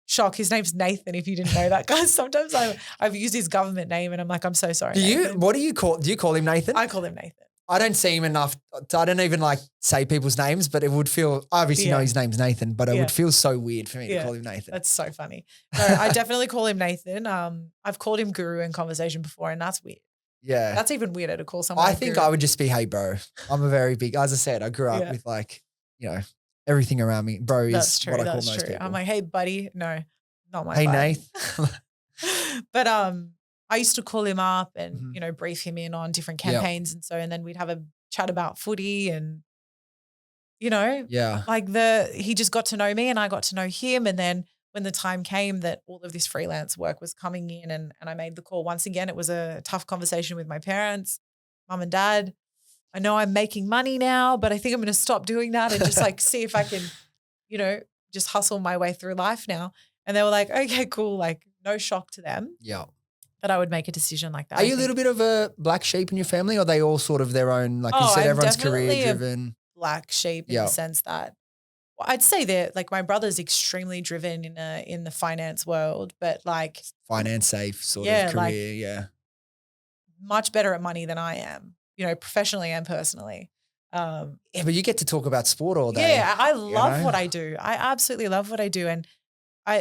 shock, his name's Nathan, if you didn't know that, guys. Sometimes I've used his government name and I'm like, I'm so sorry. Do you call him Nathan? I call him Nathan. I don't see him enough. I don't even like say people's names, but it would feel, I obviously know his name's Nathan, but it would feel so weird for me to call him Nathan. That's so funny. No, I definitely call him Nathan. I've called him Guru in conversation before, and that's weird. Yeah. That's even weirder to call someone. I think Guru. I would just be, hey, bro. I'm a very big, as I said, I grew up with like, you know, everything around me. Bro is what I call most people. I'm like, hey, buddy. No, not my Hey, vibe. Nath. But I used to call him up and, you know, brief him in on different campaigns and then we'd have a chat about footy and, you know, like he just got to know me and I got to know him. And then when the time came that all of this freelance work was coming in and I made the call once again, it was a tough conversation with my parents, mum and dad. I know I'm making money now, but I think I'm going to stop doing that and just like see if I can, you know, just hustle my way through life now. And they were like, okay, cool. Like no shock to them. Yeah. That I would make a decision like that. Are you a little bit of a black sheep in your family, or are they all sort of their own, like you said, everyone's career driven? Black sheep in the sense that I'd say that like my brother's extremely driven in the finance world, but like finance safe sort of career, like, much better at money than I am, you know, professionally and personally. Yeah, but you get to talk about sport all day. Yeah, I love what I do. I absolutely love what I do, and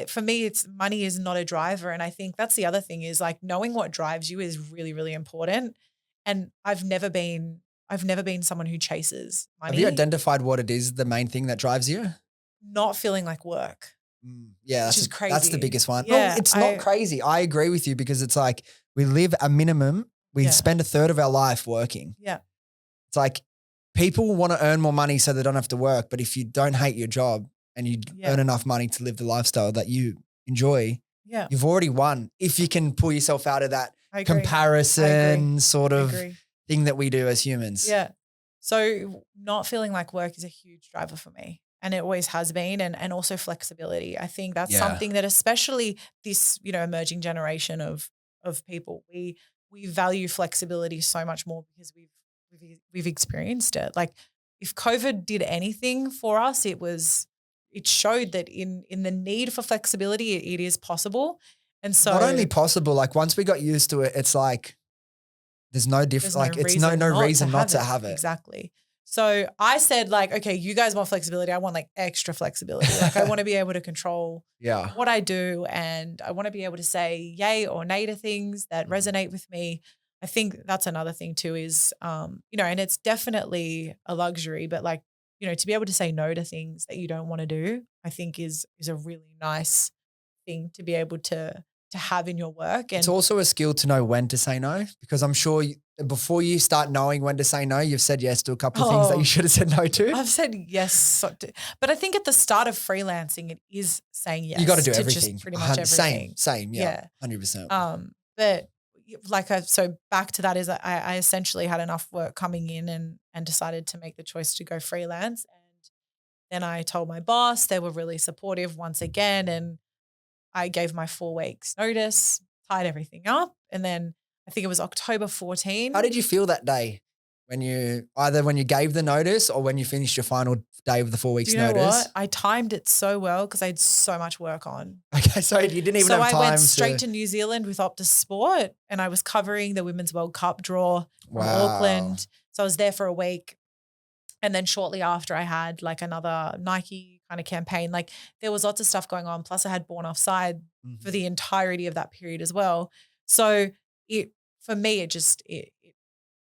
for me, it's money is not a driver. And I think that's the other thing is like knowing what drives you is really, really important. And I've never been someone who chases money. Have you identified what it is, the main thing that drives you? Not feeling like work. Yeah, which is crazy. That's the biggest one. Yeah, no, it's not crazy. I agree with you because it's like we live a minimum. We spend a third of our life working. Yeah. It's like people want to earn more money so they don't have to work. But if you don't hate your job, and you earn enough money to live the lifestyle that you enjoy, you've already won. If you can pull yourself out of that comparison sort of thing that we do as humans. Yeah. So not feeling like work is a huge driver for me. And it always has been. And also flexibility. I think that's something that especially this, you know, emerging generation of people, we value flexibility so much more because we've experienced it. Like if COVID did anything for us, it showed that in the need for flexibility, it is possible. And so not only possible, like once we got used to it, it's like there's no difference. Like it's no reason not to have it. Exactly. So I said like, okay, you guys want flexibility. I want like extra flexibility. Like I want to be able to control what I do. And I want to be able to say yay or nay to things that resonate with me. I think that's another thing too is, you know, and it's definitely a luxury, but like, you know, to be able to say no to things that you don't want to do, I think is a really nice thing to be able to have in your work. And it's also a skill to know when to say no, because I'm sure before you start knowing when to say no, you've said yes to a couple of things that you should have said no to. I've said yes. But I think at the start of freelancing, it is saying yes. You got to do to everything. Just pretty much everything. Same. Yeah. 100%. But like, so back to that is I essentially had enough work coming in and decided to make the choice to go freelance. And then I told my boss, they were really supportive once again. And I gave my 4 weeks notice, tied everything up. And then I think it was October 14. How did you feel that day when you gave the notice or when you finished your final day of the 4 weeks notice? What? I timed it so well because I had so much work on. Okay, so you didn't even have time. So I went straight to New Zealand with Optus Sport and I was covering the Women's World Cup draw from Auckland. So I was there for a week. And then shortly after I had like another Nike kind of campaign. Like there was lots of stuff going on. Plus I had Born Offside for the entirety of that period as well. So for me, it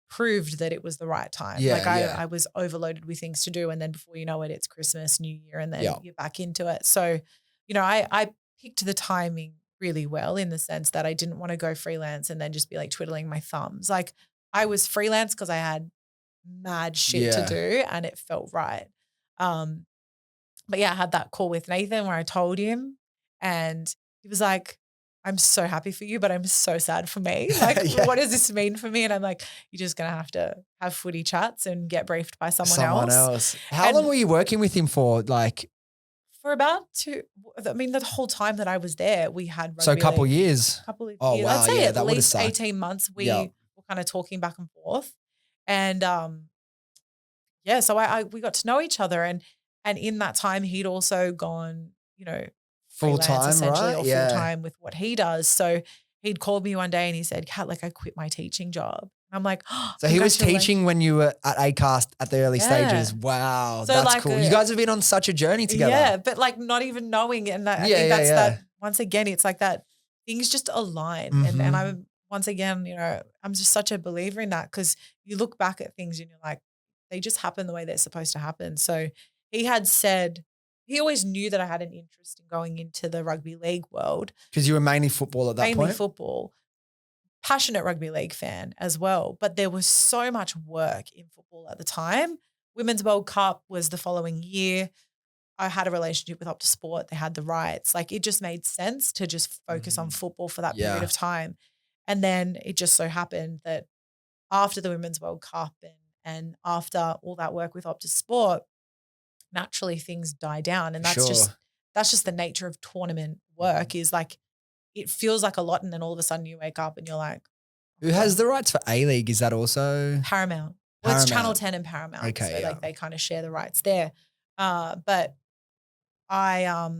proved that it was the right time. I was overloaded with things to do. And then before you know it, it's Christmas, New Year, and then you're back into it. So, you know, I picked the timing really well in the sense that I didn't want to go freelance and then just be like twiddling my thumbs. Like I was freelance because I had mad shit to do and it felt right. But yeah, I had that call with Nathan where I told him and he was like, I'm so happy for you, but I'm so sad for me. Like, what does this mean for me? And I'm like, you're just going to have footy chats and get briefed by someone else. How long were you working with him for? Like for about the whole time that I was there, we had rugby. So a couple years. Couple of years. Wow. I'd say at least 18 months we were kind of talking back and forth. And so we got to know each other and in that time he'd also gone, you know, full time, essentially, right? or full time with what he does. So he'd called me one day and he said, Kat, like I quit my teaching job. I'm like, oh, So he was congratulations. teaching when you were at ACAST at the early stages. Wow, So that's like, cool. You guys have been on such a journey together. Yeah, but like not even knowing it. And I Yeah, think yeah, that's yeah. that once again, it's like that things just align. And I'm once again, I'm just such a believer in that because you look back at things and you're like, they just happen the way they're supposed to happen. So he had said, he always knew that I had an interest in going into the rugby league world. Because you were mainly football at that point? Mainly football. Passionate rugby league fan as well. But there was so much work in football at the time. Women's World Cup was the following year. I had a relationship with Optus Sport. They had the rights. Like it just made sense to just focus on football for that period of time. And then it just so happened that after the Women's World Cup and after all that work with Optus Sport, naturally things die down. And that's just the nature of tournament work is like it feels like a lot and then all of a sudden you wake up and you're like, who has the rights for A-League? Is that also Paramount? Well, it's Channel 10 and Paramount. Okay, so like they kind of share the rights there. But I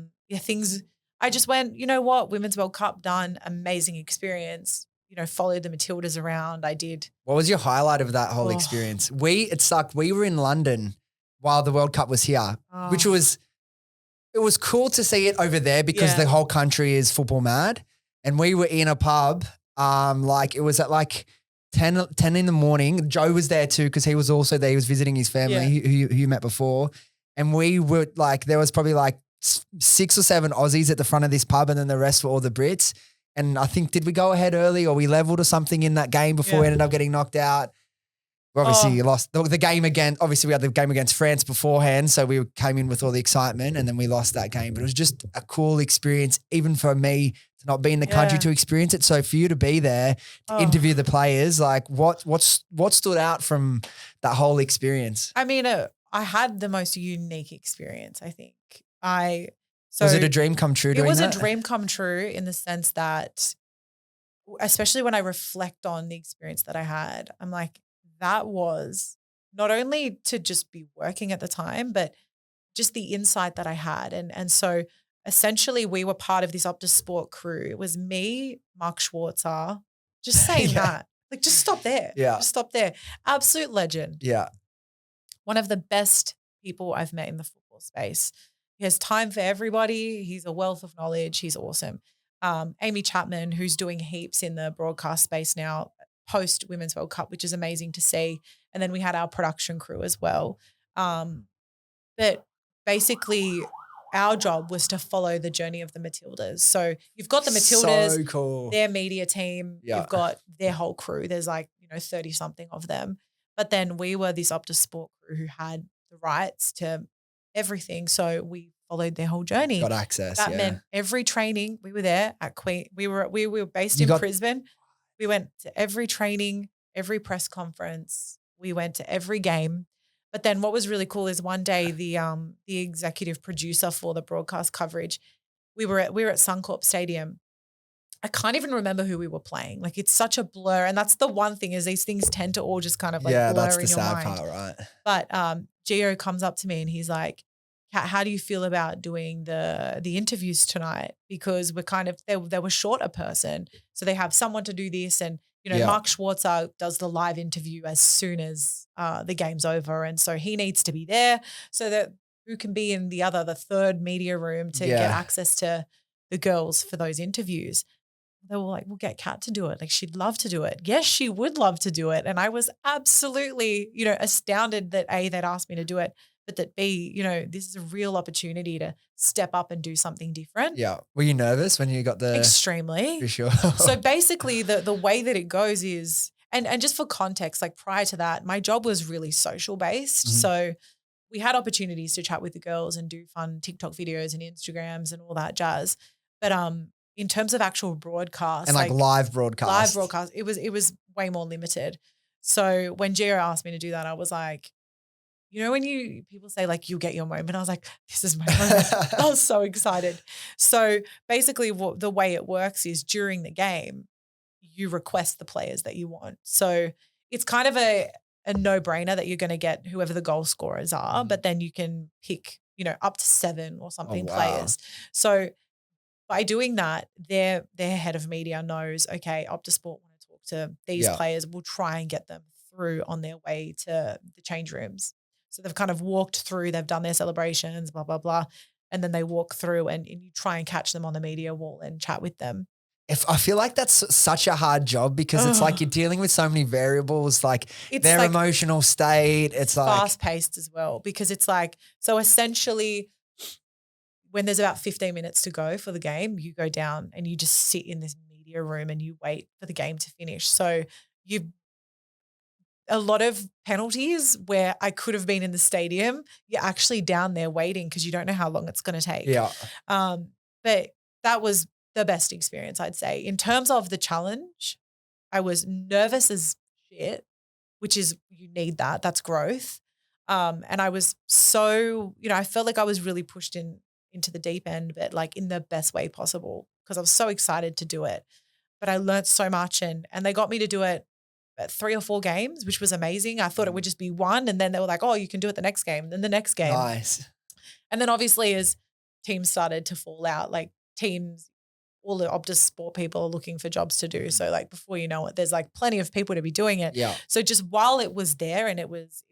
just went, you know what, Women's World Cup done, amazing experience, followed the Matildas around. I did. What was your highlight of that whole experience? It sucked. We were in London while the World Cup was here, which it was cool to see it over there because the whole country is football mad. And we were in a pub, it was at 10 in the morning. Joe was there too because he was also there. He was visiting his family who you met before. And we were there was probably 6 or 7 Aussies at the front of this pub and then the rest were all the Brits. And I think, did we go ahead early or we leveled or something in that game before we ended up getting knocked out? We obviously lost the game again. Obviously, we had the game against France beforehand, so we came in with all the excitement and then we lost that game. But it was just a cool experience, even for me to not be in the country to experience it. So for you to be there, to interview the players, what stood out from that whole experience? I mean, I had the most unique experience, I think. Was it a dream come true? It was a dream come true in the sense that, especially when I reflect on the experience that I had, I'm like, that was not only to just be working at the time, but just the insight that I had. And so essentially we were part of this Optus Sport crew. It was me, Mark Schwarzer, just saying that. Just stop there. Yeah. Just stop there. Absolute legend. Yeah. One of the best people I've met in the football space. He has time for everybody. He's a wealth of knowledge. He's awesome. Amy Chapman, who's doing heaps in the broadcast space now, post Women's World Cup, which is amazing to see. And then we had our production crew as well. But basically our job was to follow the journey of the Matildas. So you've got the Matildas, so cool. Their media team, you've got their whole crew. There's 30 something of them. But then we were this Optus Sport crew who had the rights to everything. So we followed their whole journey. Got access. That meant every training we were there at Queen. We were based in Brisbane. We went to every training, every press conference. We went to every game. But then what was really cool is one day the executive producer for the broadcast coverage, we were at Suncorp Stadium. I can't even remember who we were playing. It's such a blur. And that's the one thing is these things tend to all just kind of blur in your mind. Yeah, that's the sad part, right? But Gio comes up to me and he's like, Kat, how do you feel about doing the interviews tonight? Because we're kind of, they were short a person. So they have someone to do this. And, Mark Schwarzer does the live interview as soon as the game's over. And so he needs to be there so that who can be in the third media room to get access to the girls for those interviews. They were like, we'll get Kat to do it. She'd love to do it. Yes, she would love to do it. And I was absolutely, astounded that A, they'd asked me to do it, but that B, this is a real opportunity to step up and do something different. Yeah. Were you nervous when you got the… Extremely. For sure. So basically the way that it goes is, and just for context, prior to that, my job was really social based. Mm-hmm. So we had opportunities to chat with the girls and do fun TikTok videos and Instagrams and all that jazz. But in terms of actual broadcast and live broadcast, it was way more limited. So when Gio asked me to do that, I was like, when people say you'll get your moment, I was like, this is my moment. I was so excited. So basically the way it works is during the game, you request the players that you want. So it's kind of a no-brainer that you're going to get whoever the goal scorers are, but then you can pick, up to 7 or something players. So by doing that, their head of media knows, okay, Optus Sport want to talk talk to these players. We'll try and get them through on their way to the change rooms. So they've kind of walked through, they've done their celebrations, blah, blah, blah. And then they walk through and you try and catch them on the media wall and chat with them. If I feel like that's such a hard job because it's like you're dealing with so many variables, like their like emotional state. It's like fast paced as well, because it's like, so essentially when there's about 15 minutes to go for the game, you go down and you just sit in this media room and you wait for the game to finish. So you've a lot of penalties where I could have been in the stadium. You're actually down there waiting because you don't know how long it's going to take. Yeah. But that was the best experience, I'd say. In terms of the challenge, I was nervous as shit, which is, you need that. That's growth. And I was so, I felt like I was really pushed into the deep end, but like in the best way possible, because I was so excited to do it. But I learned so much and they got me to do it at 3 or 4 games, which was amazing. I thought it would just be one. And then they were like, oh, you can do it the next game. Then the next game. Nice. And then obviously as teams started to fall out, like teams, all the Optus Sport people are looking for jobs to do. So like before you know it, there's like plenty of people to be doing it. Yeah. So just while it was there and it was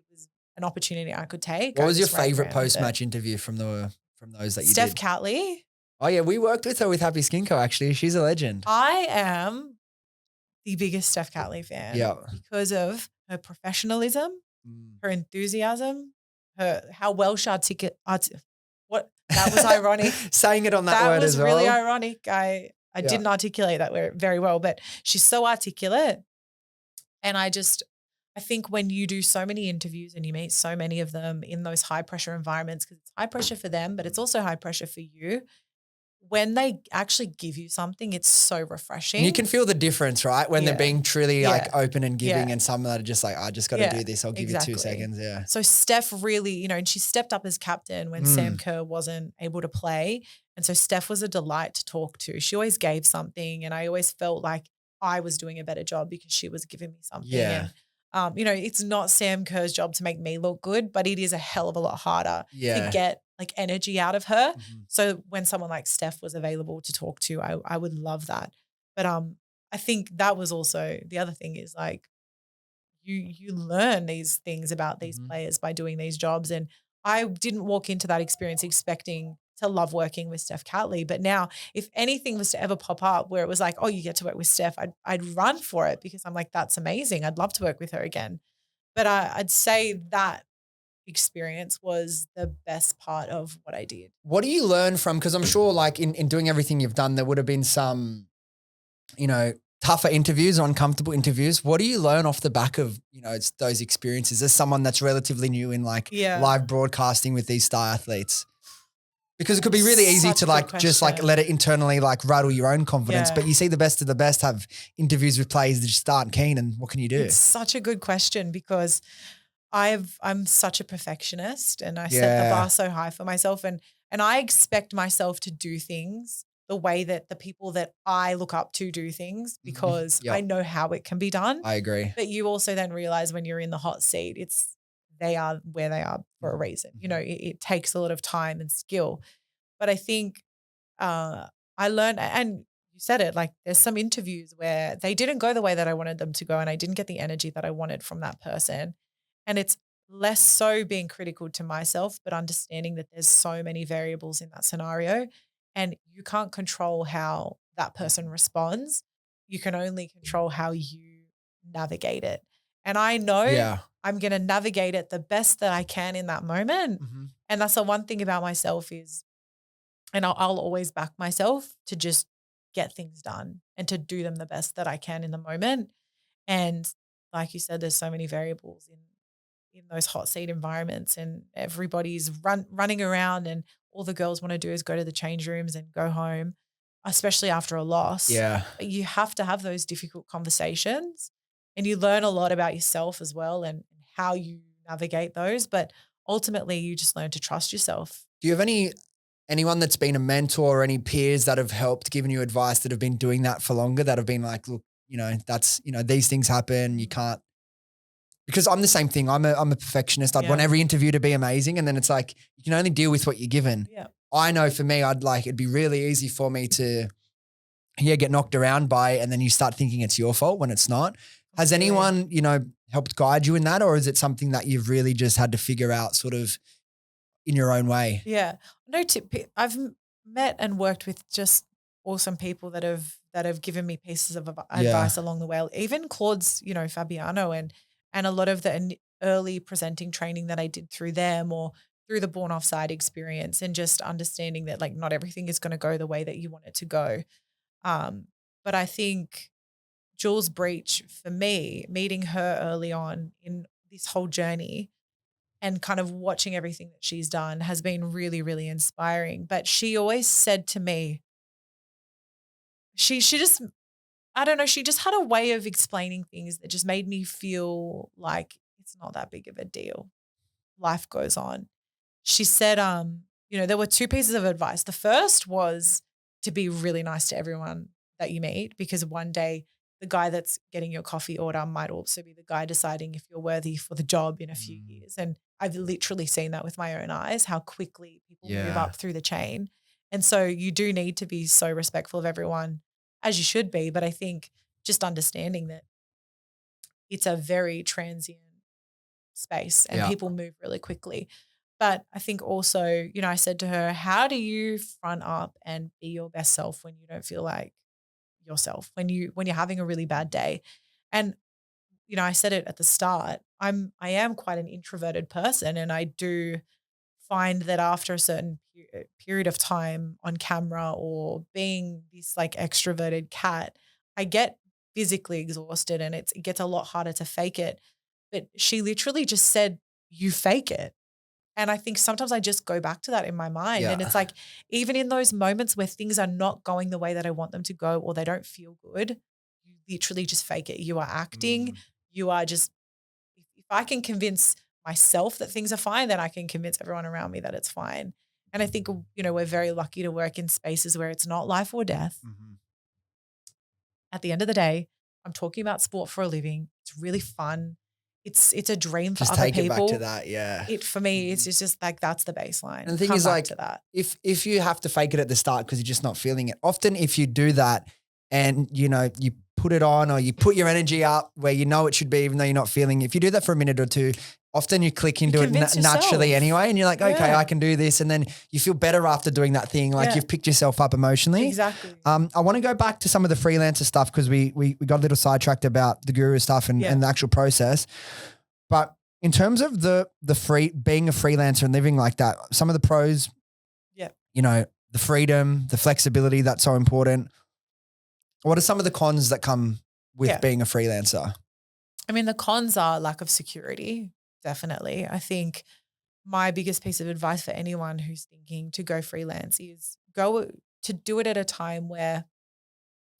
an opportunity I could take. What was your favorite post-match interview from those that you Steph did? Catley. Oh yeah, we worked with her with Happy Skin Co. Actually, she's a legend. I am the biggest Steph Catley fan. Yeah. Because of her professionalism, her enthusiasm, how well she that was ironic. Saying it on that word as well. That was really ironic. I didn't articulate that very well, but she's so articulate. And I think when you do so many interviews and you meet so many of them in those high pressure environments, because it's high pressure for them, but it's also high pressure for you. When they actually give you something, it's so refreshing. And you can feel the difference, right? When they're being truly like open and giving and some that are just like, I just got to do this. I'll give you 2 seconds. Yeah. So Steph really, and she stepped up as captain when Sam Kerr wasn't able to play. And so Steph was a delight to talk to. She always gave something and I always felt like I was doing a better job because she was giving me something. Yeah. And, it's not Sam Kerr's job to make me look good, but it is a hell of a lot harder to get like energy out of her. So when someone like Steph was available to talk to, I would love that. But I think that was also the other thing is like you learn these things about these players by doing these jobs. And I didn't walk into that experience expecting to love working with Steph Catley. But now if anything was to ever pop up where it was like, oh, you get to work with Steph, I'd run for it because I'm like, that's amazing. I'd love to work with her again. But I'd say that experience was the best part of what I did. What do you learn from, because I'm sure like in doing everything you've done, there would have been some, tougher interviews or uncomfortable interviews. What do you learn off the back of, it's those experiences as someone that's relatively new in like live broadcasting with these star athletes? Because it could be really easy to like just like let it internally like rattle your own confidence. But you see the best of the best have interviews with players that just aren't keen, and what can you do? It's such a good question because I'm such a perfectionist and I set the bar so high for myself and I expect myself to do things the way that the people that I look up to do things because I know how it can be done. I agree. But you also then realize when you're in the hot seat, they are where they are for a reason. It takes a lot of time and skill. But I think I learned, and you said it, like there's some interviews where they didn't go the way that I wanted them to go and I didn't get the energy that I wanted from that person. And it's less so being critical to myself, but understanding that there's so many variables in that scenario and you can't control how that person responds. You can only control how you navigate it. And I know I'm going to navigate it the best that I can in that moment. And that's the one thing about myself is, and I'll always back myself to just get things done and to do them the best that I can in the moment. And like you said, there's so many variables in those hot seat environments and everybody's running around and all the girls want to do is go to the change rooms and go home, especially after a loss. Yeah. But you have to have those difficult conversations and you learn a lot about yourself as well and how you navigate those. But ultimately you just learn to trust yourself. Do you have anyone that's been a mentor or any peers that have helped given you advice that have been doing that for longer, that have been like, look, that's, these things happen. You can't, because I'm the same thing. I'm a perfectionist. I'd want every interview to be amazing. And then it's like, you can only deal with what you're given. Yeah. I know for me, it'd be really easy for me to get knocked around by, and then you start thinking it's your fault when it's not. Has anyone, helped guide you in that, or is it something that you've really just had to figure out sort of in your own way? Yeah. No tip. I've met and worked with just awesome people that have given me pieces of advice along the way. Even Claude's, Fabiano and a lot of the early presenting training that I did through them or through the Born Offside experience, and just understanding that like not everything is going to go the way that you want it to go. But I think Jules Breach, for me, meeting her early on in this whole journey and kind of watching everything that she's done has been really, really inspiring. But she always said to me, she just, I don't know, she just had a way of explaining things that just made me feel like it's not that big of a deal. Life goes on. She said, there were two pieces of advice. The first was to be really nice to everyone that you meet, because one day the guy that's getting your coffee order might also be the guy deciding if you're worthy for the job in a few years. And I've literally seen that with my own eyes, how quickly people move up through the chain. And so you do need to be so respectful of everyone, as you should be. But I think just understanding that it's a very transient space and people move really quickly. But I think also, I said to her, how do you front up and be your best self when you don't feel like yourself, when you're having a really bad day? And, I said it at the start, I am quite an introverted person, and I do find that after a certain period of time on camera or being this like extroverted cat, I get physically exhausted, and it gets a lot harder to fake it. But she literally just said, you fake it. And I think sometimes I just go back to that in my mind. And it's like, even in those moments where things are not going the way that I want them to go, or they don't feel good, you literally just fake it. You are acting. You are just, if I can convince myself that things are fine, then I can convince everyone around me that it's fine. And I think, we're very lucky to work in spaces where it's not life or death. Mm-hmm. At the end of the day, I'm talking about sport for a living. It's really fun. It's a dream for just other people. Just take it back to that, yeah. For me, it's just like that's the baseline. And the thing is, like, if you have to fake it at the start because you're just not feeling it, often if you do that and, you put it on or you put your energy up where it should be even though you're not feeling it, if you do that for a minute or two, often you click into it naturally anyway, and you're like, okay, I can do this. And then you feel better after doing that thing. Like you've picked yourself up emotionally. Exactly. I want to go back to some of the freelancer stuff because we got a little sidetracked about the guru stuff and the actual process. But in terms of the being a freelancer and living like that, some of the pros, the freedom, the flexibility, that's so important. What are some of the cons that come with being a freelancer? I mean, the cons are lack of security. Definitely. I think my biggest piece of advice for anyone who's thinking to go freelance is go to do it at a time where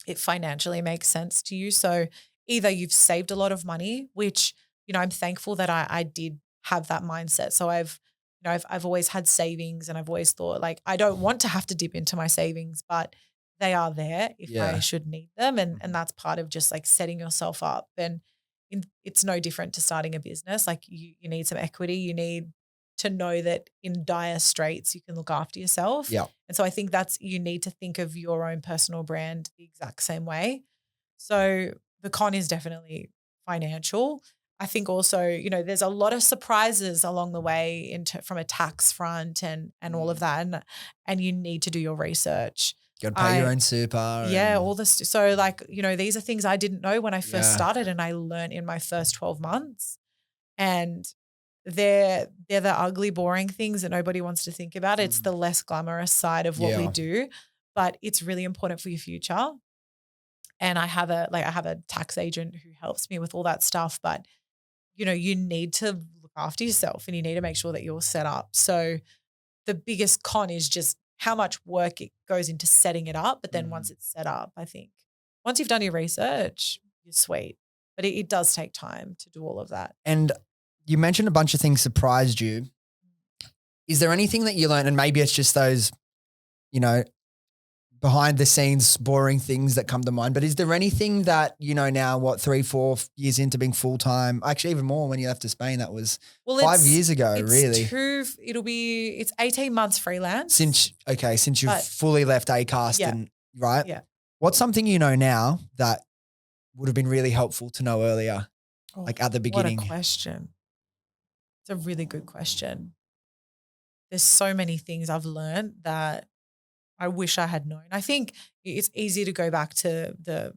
it financially makes sense to you. So either you've saved a lot of money, which, I'm thankful that I did have that mindset. So I've always had savings, and I've always thought like, I don't want to have to dip into my savings, but they are there if I should need them. And that's part of just like setting yourself up. And it's no different to starting a business. Like you need some equity. You need to know that in dire straits, you can look after yourself. Yeah. And so I think you need to think of your own personal brand the exact same way. So the con is definitely financial. I think also, there's a lot of surprises along the way from a tax front and all of that. And you need to do your research. You got to pay your own super. Yeah, all this. So like, these are things I didn't know when I first started, and I learned in my first 12 months. And they're the ugly, boring things that nobody wants to think about. It's the less glamorous side of what we do, but it's really important for your future. And I have a tax agent who helps me with all that stuff, but you need to look after yourself and you need to make sure that you're set up. So the biggest con is just how much work it goes into setting it up. But then once it's set up, I think once you've done your research, you're sweet. But it does take time to do all of that. And you mentioned a bunch of things surprised you. Is there anything that you learned, and maybe it's just those, behind the scenes boring things that come to mind, but is there anything that, now, 3-4 years into being full-time, actually even more when you left to Spain, that was 5 years ago, really? It's 18 months freelance. Since you've fully left ACAST right? Yeah. What's something you know now that would have been really helpful to know earlier, like at the beginning? What a question. It's a really good question. There's so many things I've learned that I wish I had known. I think it's easy to go back to the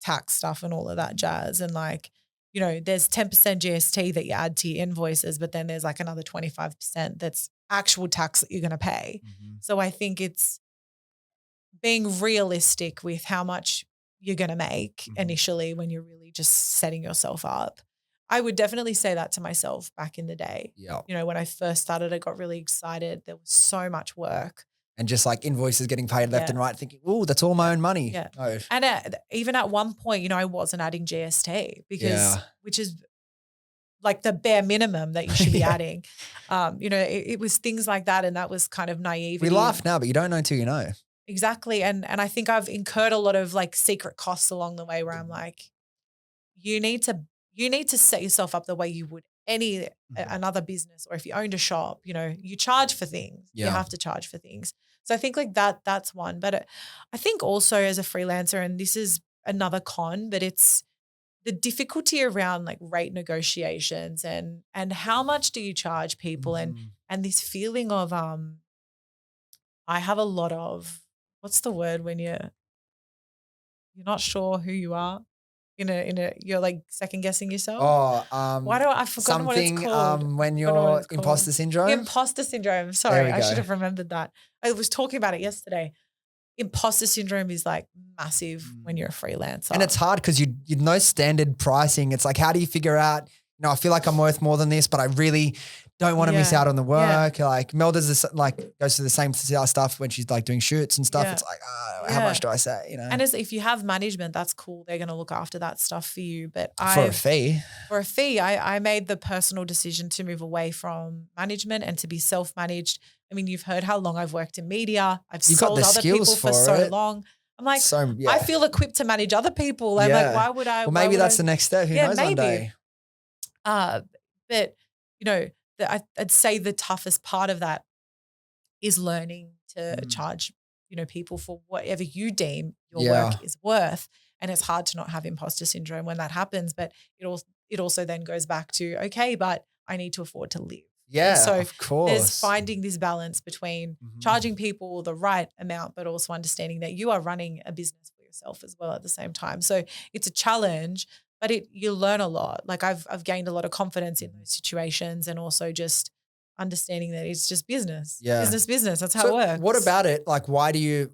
tax stuff and all of that jazz. And like, there's 10% GST that you add to your invoices, but then there's like another 25% that's actual tax that you're going to pay. Mm-hmm. So I think it's being realistic with how much you're going to make initially when you're really just setting yourself up. I would definitely say that to myself back in the day. Yeah. When I first started, I got really excited. There was so much work. And just like invoices getting paid left and right, thinking, oh, that's all my own money. Yeah. No. And even at one point, I wasn't adding GST which is like the bare minimum that you should be adding. It was things like that. And that was kind of naive. We laugh now, but you don't know until you know. Exactly. And I think I've incurred a lot of like secret costs along the way where I'm like, you need to set yourself up the way you would another business, or if you owned a shop, you charge for things. You have to charge for things. So I think like that's one. But I think also as a freelancer, and this is another con, but it's the difficulty around like rate negotiations and how much do you charge people and this feeling of I have a lot of, what's the word when you're not sure who you are? You're like second guessing yourself. Why do I forgot what it's called? When you're imposter syndrome. Imposter syndrome. Sorry, I should have remembered that. I was talking about it yesterday. Imposter syndrome is like massive when you're a freelancer. And it's hard because you know standard pricing. It's like, how do you figure out, I feel like I'm worth more than this, but I really don't want to miss out on the work. Like Mel does this, like goes to the same stuff when she's like doing shoots and stuff. It's like, how much do I say? And if you have management, that's cool. They're going to look after that stuff for you. But for a fee, I made the personal decision to move away from management and to be self-managed. I mean, you've heard how long I've worked in media. I've sold other people for so long. I'm like, I feel equipped to manage other people. I'm like, why would I? Well, maybe that's the next step. Who knows one day? But, I'd say the toughest part of that is learning to charge, people for whatever you deem your work is worth. And it's hard to not have imposter syndrome when that happens. But it also then goes back to, okay, but I need to afford to live. Yeah, and so of course. There's finding this balance between charging people the right amount, but also understanding that you are running a business for yourself as well at the same time. So it's a challenge, but you learn a lot. Like I've gained a lot of confidence in those situations, and also just understanding that it's just business. Yeah. Business. That's how it works. What about it? Like, why do you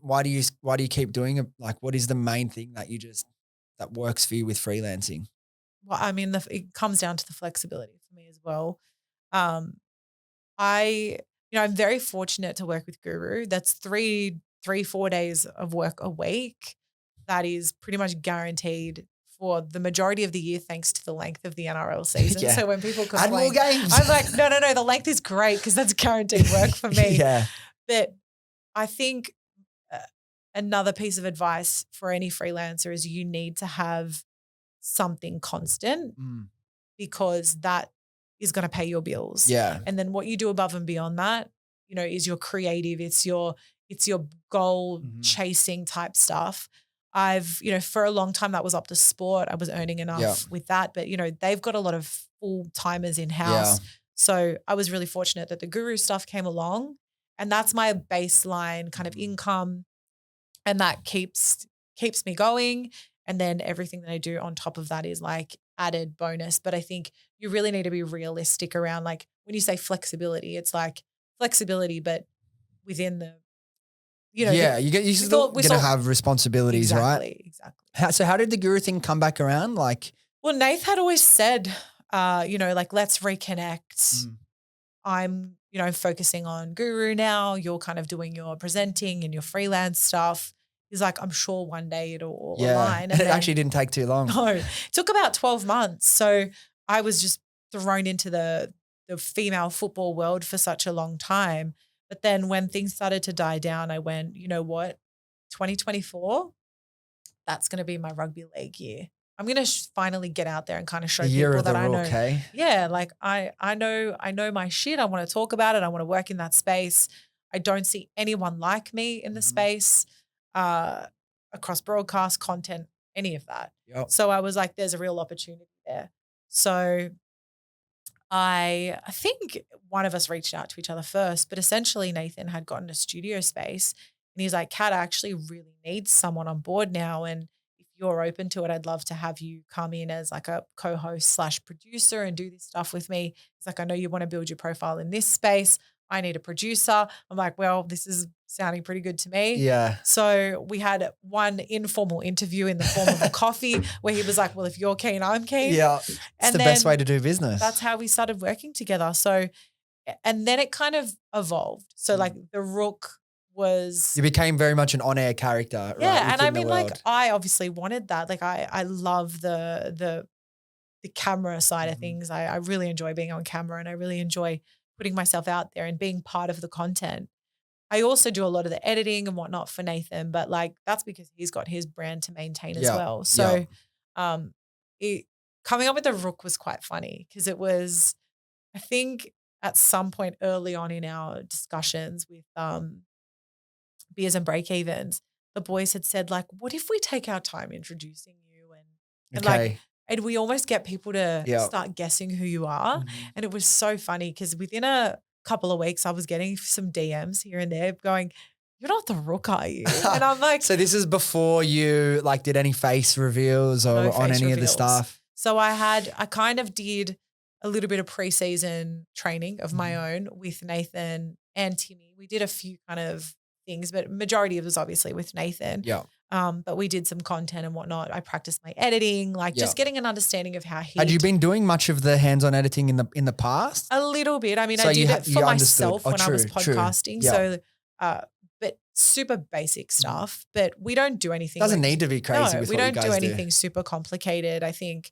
keep doing it? Like, what is the main thing that works for you with freelancing? Well, I mean, it comes down to the flexibility for me as well. I'm very fortunate to work with Guru. That's 4 days of work a week. That is pretty much guaranteed for the majority of the year, thanks to the length of the NRL season. So when people complain, add more games. I'm like, no, the length is great because that's guaranteed work for me. But I think another piece of advice for any freelancer is you need to have something constant because that is going to pay your bills. Yeah. And then what you do above and beyond that, is your creative, it's your goal chasing type stuff. I've, for a long time that was Optus Sport. I was earning enough with that, but they've got a lot of full timers in house. So I was really fortunate that the Guru stuff came along, and that's my baseline kind of income, and that keeps me going. And then everything that I do on top of that is like added bonus. But I think you really need to be realistic around, like, when you say flexibility, it's like flexibility, but within the, you're still going to have responsibilities, right? Exactly. So how did the Guru thing come back around? Well, Nath had always said, let's reconnect. I'm, focusing on Guru now. You're kind of doing your presenting and your freelance stuff. He's like, I'm sure one day it'll all align. And it actually didn't take too long. No, it took about 12 months. So I was just thrown into the female football world for such a long time. But then when things started to die down, I went, you know what, 2024, that's going to be my rugby league year. I'm going to finally get out there and kind of show people that I know. Okay. Yeah, like I know my shit. I want to talk about it. I want to work in that space. I don't see anyone like me in the space. across broadcast, content, any of that. Yep. So I was like, there's a real opportunity there. So I think one of us reached out to each other first, but essentially Nathan had gotten a studio space and he's like, Kat, I actually really need someone on board now. And if you're open to it, I'd love to have you come in as like a co-host / producer and do this stuff with me. It's like, I know you want to build your profile in this space. I need a producer. I'm like, well, this is sounding pretty good to me. Yeah. So we had one informal interview in the form of a coffee where he was like, well, if you're keen, I'm keen. Yeah. It's the best way to do business. That's how we started working together. So, and then it kind of evolved. So like the Rook was. You became very much an on-air character. Yeah. Right, And I mean, like I obviously wanted that. Like I love the camera side of things. I really enjoy being on camera and I really enjoy putting myself out there and being part of the content. I also do a lot of the editing and whatnot for Nathan, but like that's because he's got his brand to maintain as well. So coming up with the Rook was quite funny because it was, I think at some point early on in our discussions with Beers and Break-Evens, the boys had said like, what if we take our time introducing you and like, and we almost get people to start guessing who you are. And it was so funny because within a couple of weeks, I was getting some DMs here and there going, you're not the Rook, are you? And I'm like. So this is before you like did any face reveals or on any of the stuff? So I kind of did a little bit of preseason training of my own with Nathan and Timmy. We did a few kind of things, but majority of it was obviously with Nathan. Yeah. But we did some content and whatnot. I practiced my editing, like just getting an understanding of how he. Had you been doing much of the hands-on editing in the past? A little bit. I mean, so I did it for myself when I was podcasting. So, but super basic stuff. But we don't do anything. Doesn't need to be crazy. We don't do anything super complicated. I think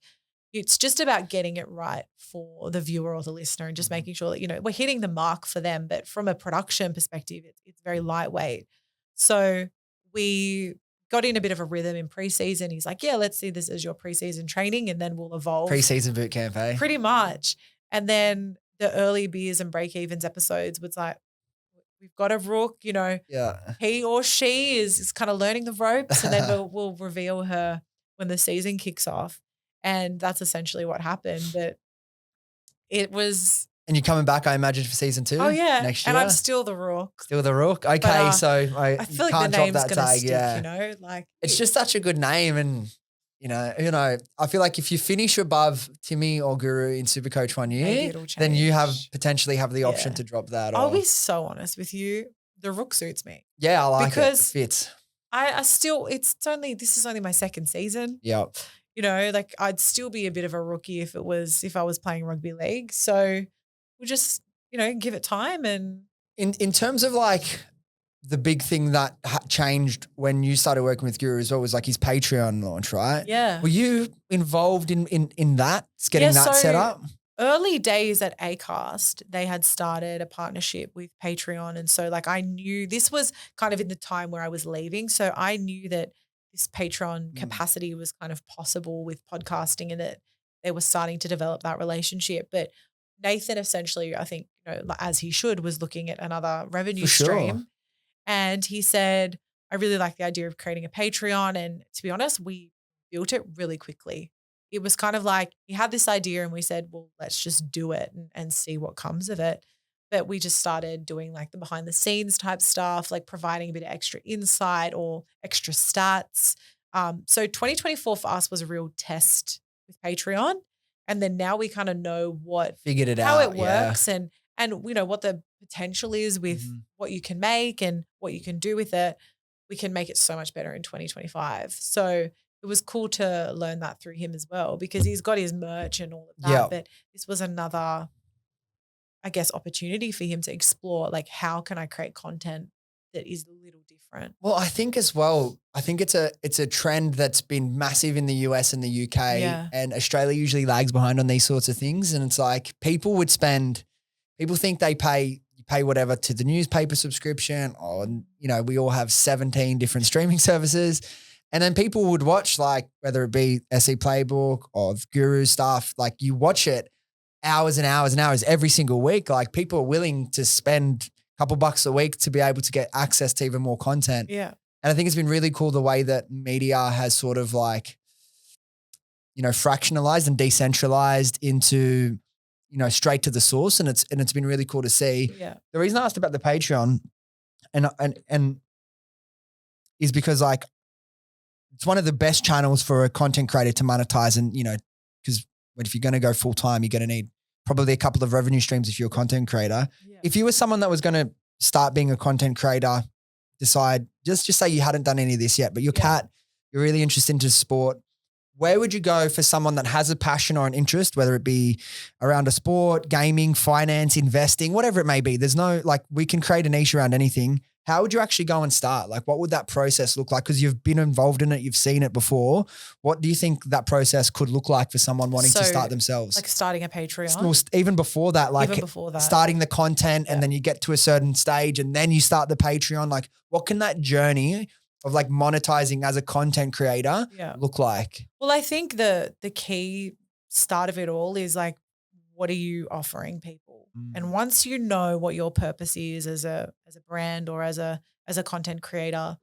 it's just about getting it right for the viewer or the listener and just making sure that we're hitting the mark for them. But from a production perspective, it's very lightweight. So we got in a bit of a rhythm in preseason. He's like, yeah, let's see this as your preseason training and then we'll evolve. Preseason boot camp, eh? Pretty much. And then the early Beers and Break-Evens episodes was like, we've got a Rook, he or she is kind of learning the ropes and then we'll reveal her when the season kicks off. And that's essentially what happened. But it was. And you're coming back, I imagine, for season 2? Oh, yeah. Next year? And I'm still the Rook. Still the Rook? Okay, but, so I feel like can't the drop name's that going to tag, stick, like. It's just such a good name and, I feel like if you finish above Timmy or Guru in Supercoach 1 year, then you potentially have the option to drop that. I'll be so honest with you. The Rook suits me. Yeah, I like because it. It fits. This is only my second season. Yep. Like I'd still be a bit of a rookie if I was playing rugby league. So we'll just, give it time. And in terms of like the big thing that changed when you started working with Guru as well was like his Patreon launch, right? Yeah. Were you involved in that, getting that set up? Early days at Acast, they had started a partnership with Patreon. And so like I knew this was kind of in the time where I was leaving. So I knew that this Patreon capacity was kind of possible with podcasting and that they were starting to develop that relationship. But Nathan essentially, I think, as he should, was looking at another revenue stream. And he said, I really like the idea of creating a Patreon. And to be honest, we built it really quickly. It was kind of like he had this idea and we said, well, let's just do it and see what comes of it. But we just started doing like the behind the scenes type stuff, like providing a bit of extra insight or extra stats. So 2024 for us was a real test with Patreon. And then now we kind of know how it works and what the potential is with what you can make and what you can do with it. We can make it so much better in 2025. So it was cool to learn that through him as well because he's got his merch and all of that. Yep. But this was another, I guess, opportunity for him to explore, like, how can I create content that is a little different? Well, I think as well, it's a trend that's been massive in the US and the UK and Australia usually lags behind on these sorts of things. And it's like people think they pay whatever to the newspaper subscription or, we all have 17 different streaming services. And then people would watch like, whether it be SE Playbook or Guru stuff, like you watch it hours and hours and hours every single week. Like people are willing to spend a couple bucks a week to be able to get access to even more content. Yeah. And I think it's been really cool the way that media has sort of like, fractionalized and decentralized into, straight to the source. And it's been really cool to see. Yeah. The reason I asked about the Patreon and is because like it's one of the best channels for a content creator to monetize. And, because if you're going to go full time, you're going to need probably a couple of revenue streams if you're a content creator. Yeah. If you were someone that was going to start being a content creator, decide, just say you hadn't done any of this yet, but you're Kat, you're really interested into sport. Where would you go for someone that has a passion or an interest, whether it be around a sport, gaming, finance, investing, whatever it may be? There's no, like, we can create a niche around anything. How would you actually go and start? Like, what would that process look like? Because you've been involved in it, you've seen it before. What do you think that process could look like for someone wanting to start themselves? Like starting a Patreon? Well, even before that, like starting the content and then you get to a certain stage and then you start the Patreon. Like, what can that journey of like monetizing as a content creator look like? Well, I think the key start of it all is like, what are you offering people? And once you know what your purpose is as a brand or as a content creator,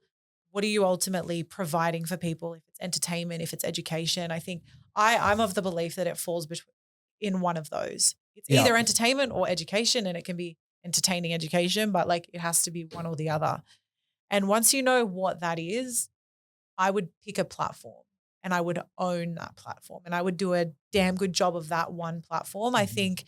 what are you ultimately providing for people? If it's entertainment, if it's education, I think I'm of the belief that it falls in one of those. It's either entertainment or education, and it can be entertaining education, but like it has to be one or the other. And once you know what that is, I would pick a platform and I would own that platform and I would do a damn good job of that one platform. I think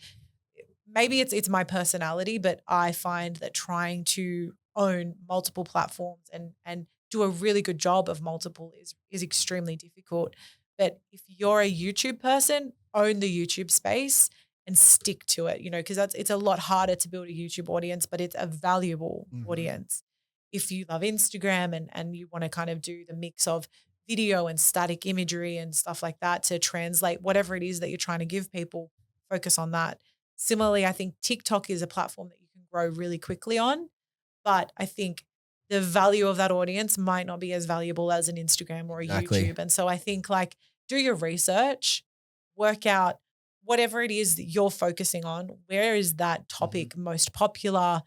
maybe it's my personality, but I find that trying to own multiple platforms and do a really good job of multiple is extremely difficult. But if you're a YouTube person, own the YouTube space and stick to it, because it's a lot harder to build a YouTube audience, but it's a valuable audience. If you love Instagram and you want to kind of do the mix of video and static imagery and stuff like that to translate whatever it is that you're trying to give people, focus on that. Similarly, I think TikTok is a platform that you can grow really quickly on, but I think the value of that audience might not be as valuable as an Instagram or a YouTube. And so I think like do your research, work out whatever it is that you're focusing on. Where is that topic most popular?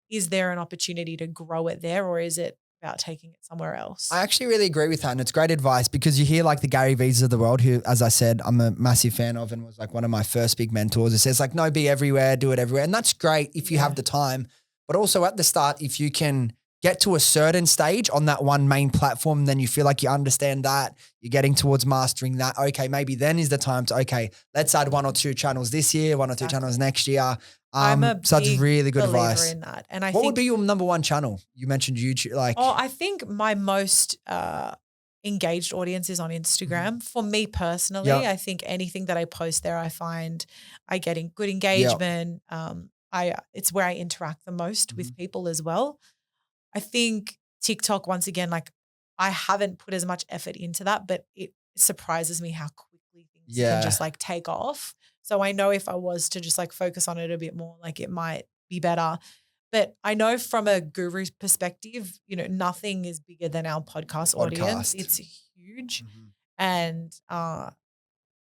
Is there an opportunity to grow it there, or is it about taking it somewhere else? I actually really agree with that. And it's great advice because you hear like the Gary Vees of the world who, as I said, I'm a massive fan of and was like one of my first big mentors. It says like, no, be everywhere, do it everywhere. And that's great if you have the time, but also at the start, if you can get to a certain stage on that one main platform, then you feel like you understand that, you're getting towards mastering that. Okay, maybe then is the time to, let's add 1 or 2 channels this year, 1 or 2 channels next year. I'm a so that's really good believer advice. in that. And I what think, would be your number one channel? You mentioned YouTube. I think my most engaged audience is on Instagram. For me personally, I think anything that I post there, I find I get good engagement. It's where I interact the most with people as well. I think TikTok, once again, like I haven't put as much effort into that, but it surprises me how quickly things can just like take off. So I know if I was to just like focus on it a bit more, like it might be better. But I know from a guru's perspective, nothing is bigger than our podcast audience. It's huge. And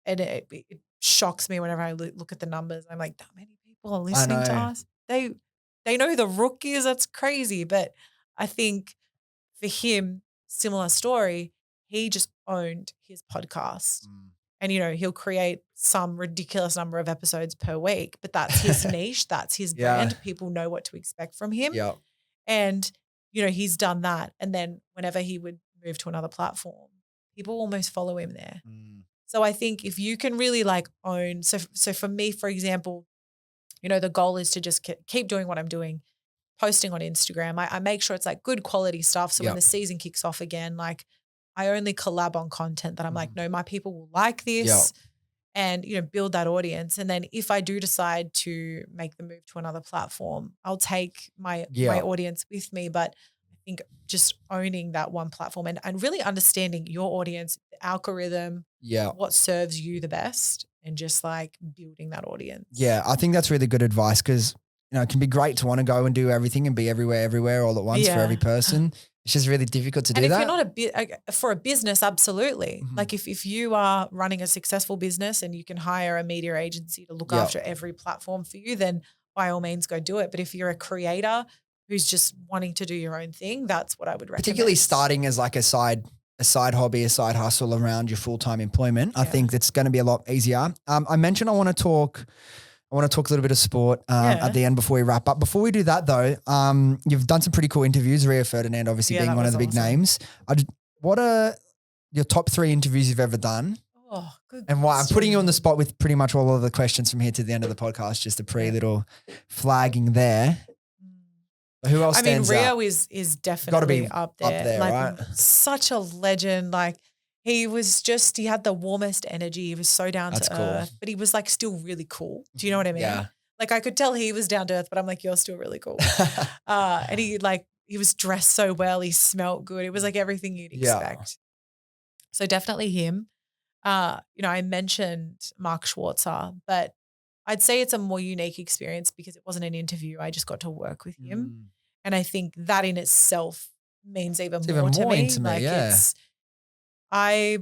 it shocks me whenever I look at the numbers. I'm like, that many people are listening to us. They know who the Rook is. That's crazy. But I think for him, similar story, he just owned his podcast. And, he'll create some ridiculous number of episodes per week, but that's his niche. That's his brand. People know what to expect from him. And, he's done that. And then whenever he would move to another platform, people almost follow him there. So I think if you can really like own, so for me, for example, the goal is to just keep doing what I'm doing, posting on Instagram. I make sure it's like good quality stuff. So when the season kicks off again, like I only collab on content that I'm like, no, my people will like this and, build that audience. And then if I do decide to make the move to another platform, I'll take my audience with me. But I think just owning that one platform and really understanding your audience, the algorithm, what serves you the best, and just like building that audience. Yeah, I think that's really good advice because, it can be great to want to go and do everything and be everywhere all at once for every person. It's just really difficult to do that. And if you're not for a business, absolutely. Like if you are running a successful business and you can hire a media agency to look after every platform for you, then by all means go do it. But if you're a creator who's just wanting to do your own thing, that's what I would recommend. Particularly starting as like a side hobby, a side hustle around your full-time employment. I think that's going to be a lot easier. I mentioned I want to talk a little bit of sport at the end before we wrap up. Before we do that though, you've done some pretty cool interviews, Rio Ferdinand obviously being one of the big names. What are your top 3 interviews you've ever done? Oh, good. And why? I'm putting you on the spot with pretty much all of the questions from here to the end of the podcast, just a little flagging there. Who else stands out? Rio is definitely up there. Like, right? Such a legend. Like, he had the warmest energy. He was so down to earth, but he was like still really cool. Do you know what I mean? Yeah. Like, I could tell he was down to earth, but I'm like, you're still really cool. And he was dressed so well. He smelled good. It was like everything you'd expect. So definitely him. I mentioned Mark Schwarzer, but I'd say it's a more unique experience because it wasn't an interview. I just got to work with him. And I think that in itself means even more to me. I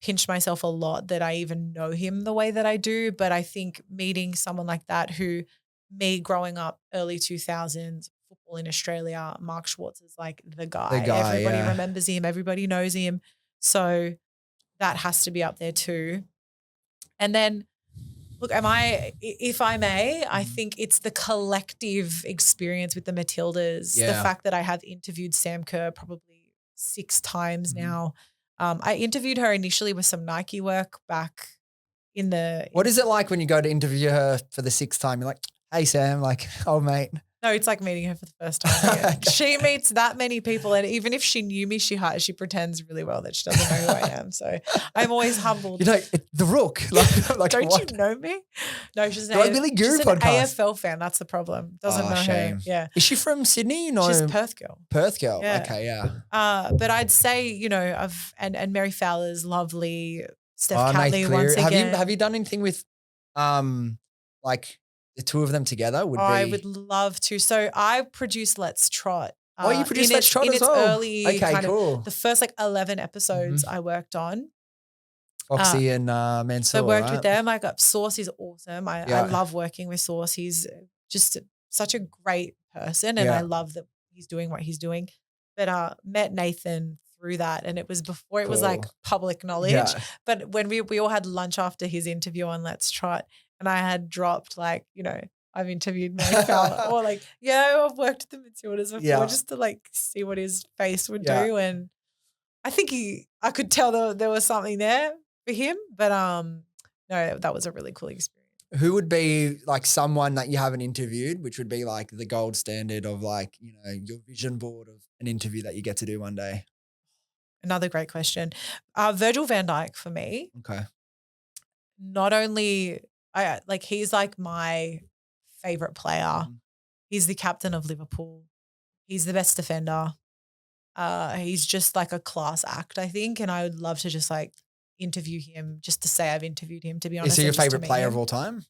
pinch myself a lot that I even know him the way that I do, but I think meeting someone like that who, me growing up early 2000s, football in Australia, Mark Schwarzer is like the guy. Everybody remembers him. Everybody knows him. So that has to be up there too. And then, look, if I may, I think it's the collective experience with the Matildas. The fact that I have interviewed Sam Kerr probably 6 times now. I interviewed her initially with some Nike work back in the. What is it like when you go to interview her for the 6th time? You're like, hey, Sam, like, old mate. No, it's like meeting her for the first time. Yeah. Okay. She meets that many people, and even if she knew me, she pretends really well that she doesn't know who I am. So I'm always humbled. You're like, the Rook. Like, don't what? you know me? No, she's an Rugby League Guru podcast. AFL fan. That's the problem. Doesn't know shame. her. Yeah. Is she from Sydney? No, she's Perth girl. Perth girl. Yeah. Okay, yeah. But I'd say and Mary Fowler's lovely. Steph Catley once again. Have you done anything with like the 2 of them together? I would love to. So I produced Let's Trot. You produced Let's Trot as well? In its early cool. The first 11 episodes I worked on. Foxy and Mansour. So I worked with them. Sauce is awesome. I love working with Sauce. He's just such a great person, and I love that he's doing what he's doing. But met Nathan through that, and it was before it was like public knowledge. Yeah. But when we all had lunch after his interview on Let's Trot, and I had dropped I've interviewed Mary Fowler or I've worked with the Matildas before just to see what his face would do, and I think I could tell there was something there for him, but no, that was a really cool experience. Who would be someone that you haven't interviewed, which would be the gold standard of your vision board of an interview that you get to do one day? Another great question. Virgil van Dijk for me. Okay. Not only he's my favorite player. He's the captain of Liverpool. He's the best defender. He's just a class act, I think, and I would love to just interview him just to say I've interviewed him, to be honest. Is he your favorite player of all time?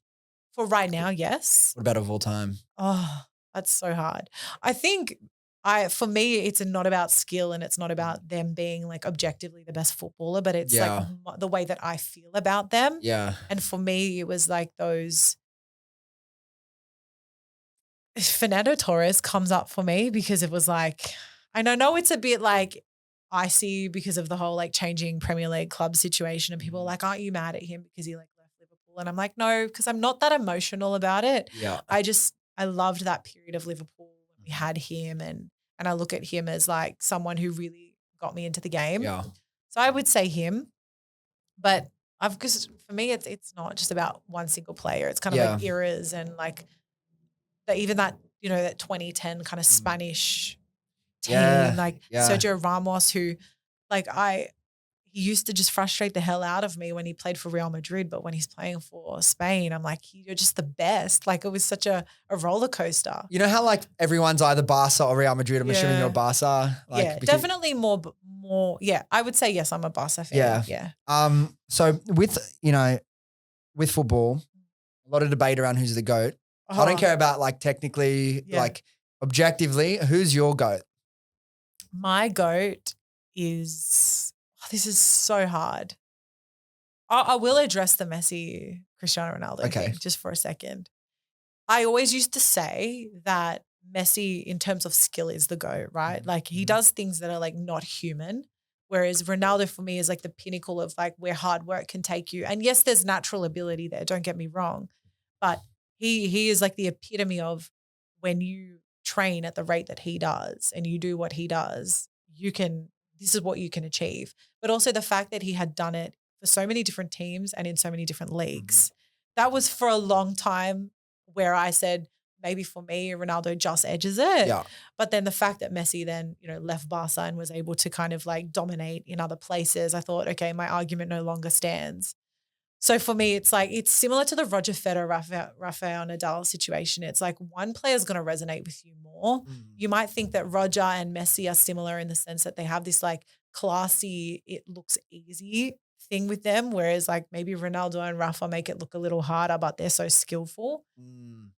For right now, yes. What about of all time? Oh, that's so hard. I think for me, it's not about skill and it's not about them being objectively the best footballer, but it's the way that I feel about them. Yeah. And for me, it was those. Fernando Torres comes up for me because it was I know it's a bit icy because of the whole changing Premier League club situation, and people are aren't you mad at him because he left Liverpool? And I'm no, because I'm not that emotional about it. Yeah. I loved that period of Liverpool when we had him, and I look at him as someone who really got me into the game. Yeah. So I would say him, but because for me it's not just about one single player. It's kind of eras and even that that 2010 kind of Spanish team, Sergio Ramos, who he used to just frustrate the hell out of me when he played for Real Madrid, but when he's playing for Spain, I'm you're just the best. It was such a roller coaster. You know how everyone's either Barca or Real Madrid? I'm assuming you're Barca. Definitely more. Yeah, I would say yes. I'm a Barca fan. Yeah. So with football, a lot of debate around who's the GOAT. I don't care about technically, objectively. Who's your GOAT? My GOAT is. This is so hard. I will address the Messi Cristiano Ronaldo thing just for a second. I always used to say that Messi in terms of skill is the GOAT, right? Like he does things that are like not human. Whereas Ronaldo for me is like the pinnacle of like where hard work can take you. And yes, there's natural ability there, don't get me wrong. But he is like the epitome of when you train at the rate that he does and you do what he does, this is what you can achieve. But also the fact that he had done it for so many different teams and in so many different leagues. That was for a long time where I said, maybe for me, Ronaldo just edges it. Yeah. But then the fact that Messi then, left Barca and was able to kind of like dominate in other places, I thought, okay, my argument no longer stands. So for me, it's like, it's similar to the Roger Federer, Rafael Nadal situation. It's like one player is going to resonate with you more. You might think that Roger and Messi are similar in the sense that they have this like classy, it looks easy thing with them. Whereas like maybe Ronaldo and Rafa make it look a little harder, but they're so skillful.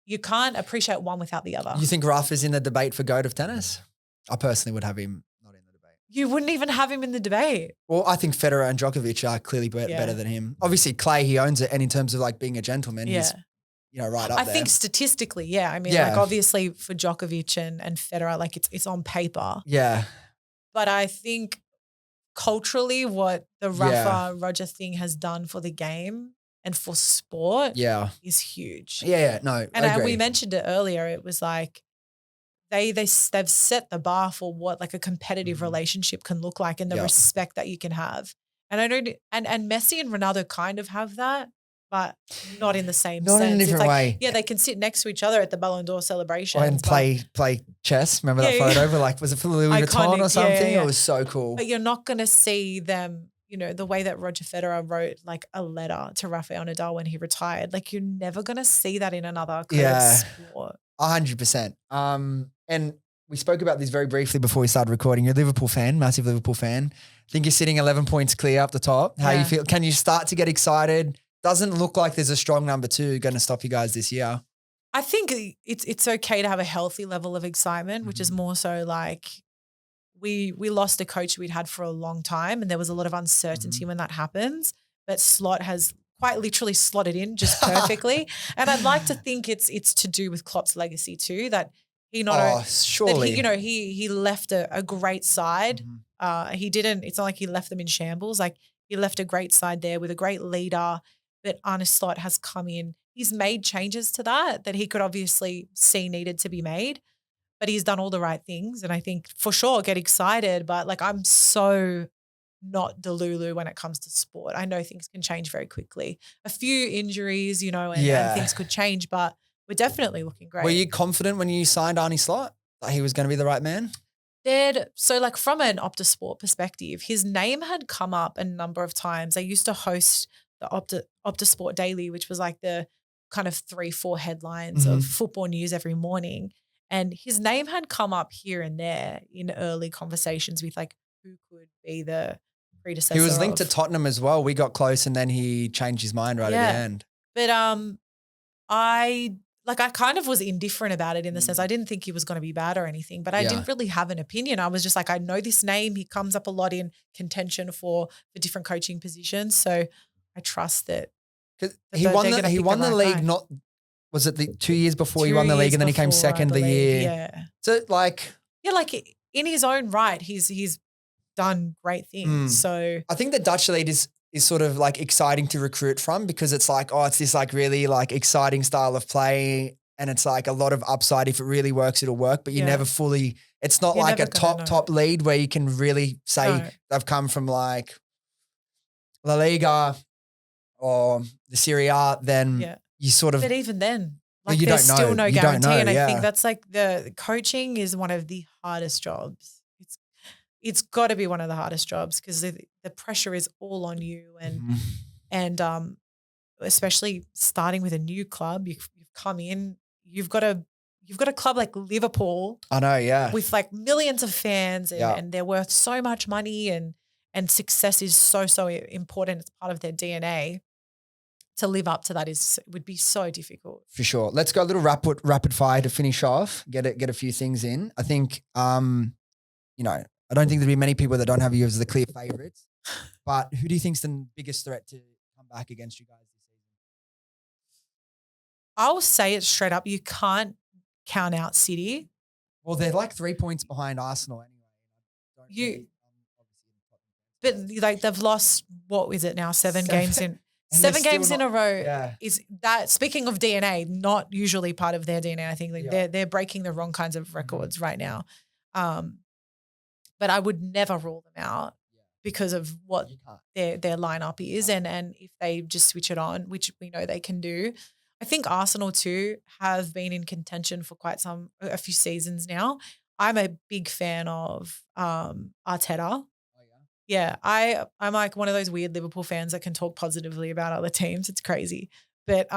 You can't appreciate one without the other. You think Rafa's in the debate for GOAT of tennis? I personally would have him not in the debate. You wouldn't even have him in the debate. Well, I think Federer and Djokovic are clearly better than him. Obviously, Clay, he owns it. And in terms of like being a gentleman, he's right up there. I think statistically, I mean, like obviously for Djokovic and Federer, like it's on paper. Yeah. But I think culturally what the Rafa Roger thing has done for the game and for sport is huge. Yeah, no, and we mentioned it earlier. It was like they've set the bar for what like a competitive relationship can look like and the respect that you can have. And I know and Messi and Ronaldo kind of have that, but not in the same sense. Not in a different way. Yeah, they can sit next to each other at the Ballon d'Or celebration. And play chess. Remember that photo? Where like, was it for Louis Vuitton or something? It was so cool. But you're not going to see them, the way that Roger Federer wrote like a letter to Rafael Nadal when he retired. Like you're never going to see that in another kind of sport. 100%. And we spoke about this very briefly before we started recording. You're a Liverpool fan, massive Liverpool fan. I think you're sitting 11 points clear up the top. How you feel? Can you start to get excited? Doesn't look like there's a strong number 2 going to stop you guys this year. I think it's okay to have a healthy level of excitement, which is more so like we lost a coach we'd had for a long time and there was a lot of uncertainty when that happens. But Slot has quite literally slotted in just perfectly. And I'd like to think it's to do with Klopp's legacy too, that he surely. That he left a great side. It's not like he left them in shambles. Like he left a great side there with a great leader. But Arne Slot has come in. He's made changes to that he could obviously see needed to be made, but he's done all the right things. And I think for sure get excited, but like I'm so not Delulu when it comes to sport. I know things can change very quickly. A few injuries, and things could change, but we're definitely looking great. Were you confident when you signed Arne Slot that he was going to be the right man? So like from an Optus Sport perspective, his name had come up a number of times. I used to host the Optus Sport Daily, which was like the kind of 3-4 headlines of football news every morning. And his name had come up here and there in early conversations with like who could be the predecessor. He was linked to Tottenham as well. We got close and then he changed his mind right at the end. But I kind of was indifferent about it in the sense I didn't think he was going to be bad or anything, but I didn't really have an opinion. I was just like, I know this name. He comes up a lot in contention for different coaching positions. So I trust that. He won the league. Not was it the 2 years before he won the league, and then he came second the year. Yeah. So like in his own right, he's done great things. So I think the Dutch league is sort of like exciting to recruit from because it's like it's this like really like exciting style of play, and it's like a lot of upside. If it really works, it'll work. But you never fully. It's not like a top lead where you can really say they've come from like La Liga or the Serie A, then you sort of. But even then, like you there's don't still know. no guarantee. And I think that's like the coaching is one of the hardest jobs. It's got to be one of the hardest jobs because the pressure is all on you and especially starting with a new club, you've come in, you've got a club like Liverpool. I know, with like millions of fans and they're worth so much money and success is so important. It's part of their DNA. To live up to that would be so difficult. For sure. Let's go a little rapid fire to finish off. Get a few things in. I think, I don't think there'll be many people that don't have you as the clear favourites. But who do you think's the biggest threat to come back against you guys this season? I'll say it straight up. You can't count out City. Well, they're like 3 points behind Arsenal anyway. But like they've lost, what is it now? Seven games in a row. Yeah. Is that, speaking of DNA, not usually part of their DNA. I think they're breaking the wrong kinds of records right now. But I would never rule them out because of what their lineup is, and if they just switch it on, which we know they can do. I think Arsenal too have been in contention for a few seasons now. I'm a big fan of Arteta. Yeah, I'm like one of those weird Liverpool fans that can talk positively about other teams. It's crazy. But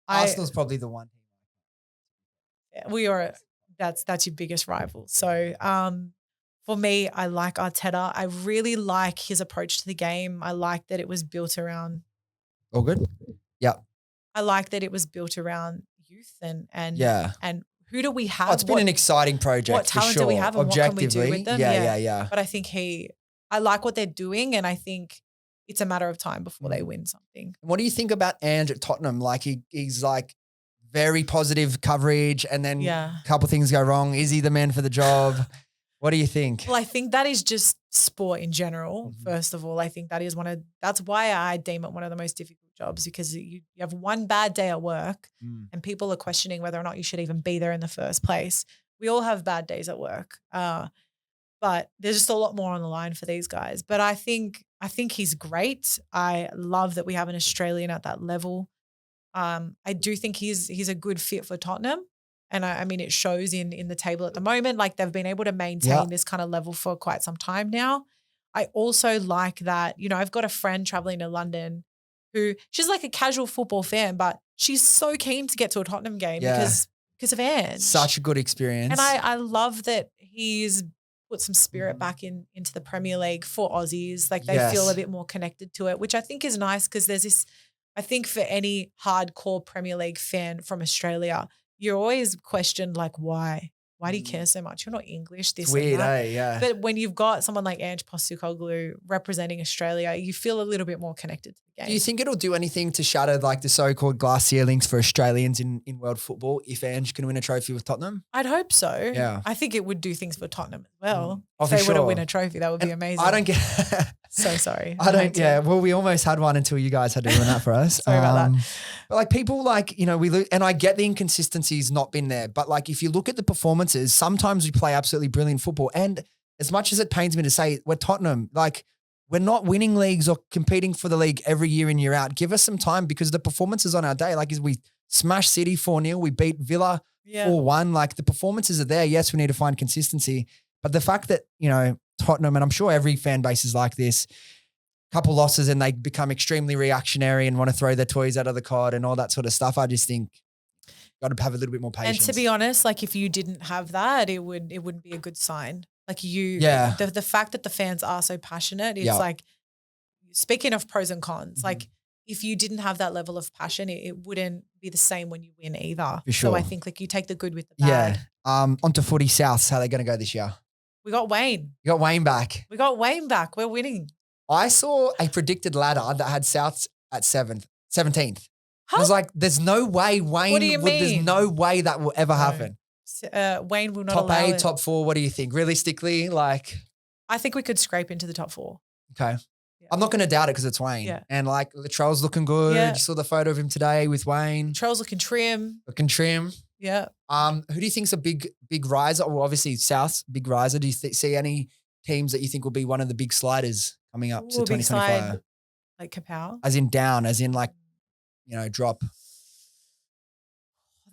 Arsenal's probably the one. That's your biggest rival. So for me, I like Arteta. I really like his approach to the game. I like that it was built around. All good? Yeah. I like that it was built around youth and who do we have? It's been an exciting project. What talent do we have and what can we do with them? Yeah. But I think I like what they're doing, and I think it's a matter of time before they win something. What do you think about Ange at Tottenham? Like he's like very positive coverage, and then a couple things go wrong. Is he the man for the job? What do you think? Well, I think that is just sport in general. First of all, I think that is that's why I deem it one of the most difficult jobs, because you have one bad day at work and people are questioning whether or not you should even be there in the first place. We all have bad days at work. But there's just a lot more on the line for these guys. But I think he's great. I love that we have an Australian at that level. I do think he's a good fit for Tottenham. And I mean, it shows in the table at the moment. Like they've been able to maintain this kind of level for quite some time now. I also like that, I've got a friend traveling to London who she's like a casual football fan, but she's so keen to get to a Tottenham game because of Ange. Such a good experience. And I love that he's put some spirit back into the Premier League for Aussies. Like they feel a bit more connected to it, which I think is nice, because there's this, I think for any hardcore Premier League fan from Australia, you're always questioned like, why? Why do you care so much? You're not English. This weird, and that. Yeah. But when you've got someone like Ange Postecoglou representing Australia, you feel a little bit more connected to the game. Do you think it'll do anything to shatter like the so-called glass ceilings for Australians in world football if Ange can win a trophy with Tottenham? I'd hope so. Yeah. I think it would do things for Tottenham as well. If they were to win a trophy, that would be amazing. I don't get so sorry. Well, we almost had one until you guys had to ruin that for us. Sorry about that. But like people like, we lose, and I get the inconsistencies not been there, but like if you look at the performances, sometimes we play absolutely brilliant football. And as much as it pains me to say, we're Tottenham, like we're not winning leagues or competing for the league every year in, year out. Give us some time, because the performances on our day, like is we smashed City 4-0, we beat Villa 4-1, like the performances are there. Yes, we need to find consistency. But the fact that, Tottenham, and I'm sure every fan base is like this, couple losses and they become extremely reactionary and want to throw their toys out of the cod and all that sort of stuff. I just think got to have a little bit more patience. And to be honest, like if you didn't have that, it wouldn't be a good sign. Like the fact that the fans are so passionate, it's like, speaking of pros and cons, like if you didn't have that level of passion, it wouldn't be the same when you win either. For sure. So I think like you take the good with the bad. Yeah. Onto footy Souths, how are they going to go this year? We got Wayne. You got Wayne back. We're winning. I saw a predicted ladder that had Souths at 17th. Huh? I was like, there's no way Wayne. What do you mean? There's no way that will ever happen. Wayne will not top allow 8, it. top 4. What do you think? Realistically, like, I think we could scrape into the top 4. Okay. Yeah. I'm not going to doubt it because it's Wayne. Yeah. And like the Latrell's looking good. Yeah. You saw the photo of him today with Wayne. Latrell's looking trim. Yeah. Who do you think's a big riser? Well, obviously South's big riser. Do you see any teams that you think will be one of the big sliders coming up to 2025? Like Kapow? As in down, as in like, drop.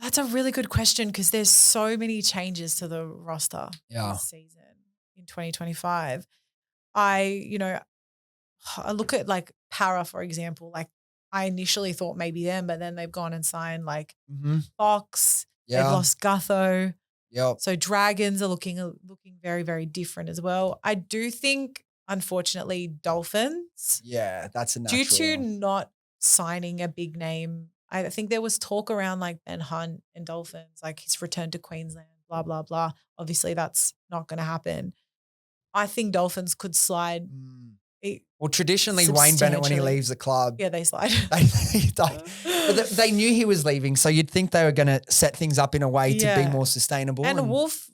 That's a really good question, because there's so many changes to the roster this season in 2025. I look at like Para, for example. Like I initially thought maybe them, but then they've gone and signed like Fox. Yeah. They've lost Gutho. Yep. So Dragons are looking very, very different as well. I do think, unfortunately, Dolphins. Yeah, that's a natural. Due to not signing a big name, I think there was talk around like Ben Hunt and Dolphins, like his return to Queensland, blah, blah, blah. Obviously, that's not going to happen. I think Dolphins could slide. Well, traditionally, Wayne Bennett, when he leaves the club. Yeah, they slide. They knew he was leaving, so you'd think they were going to set things up in a way to be more sustainable. And Wolf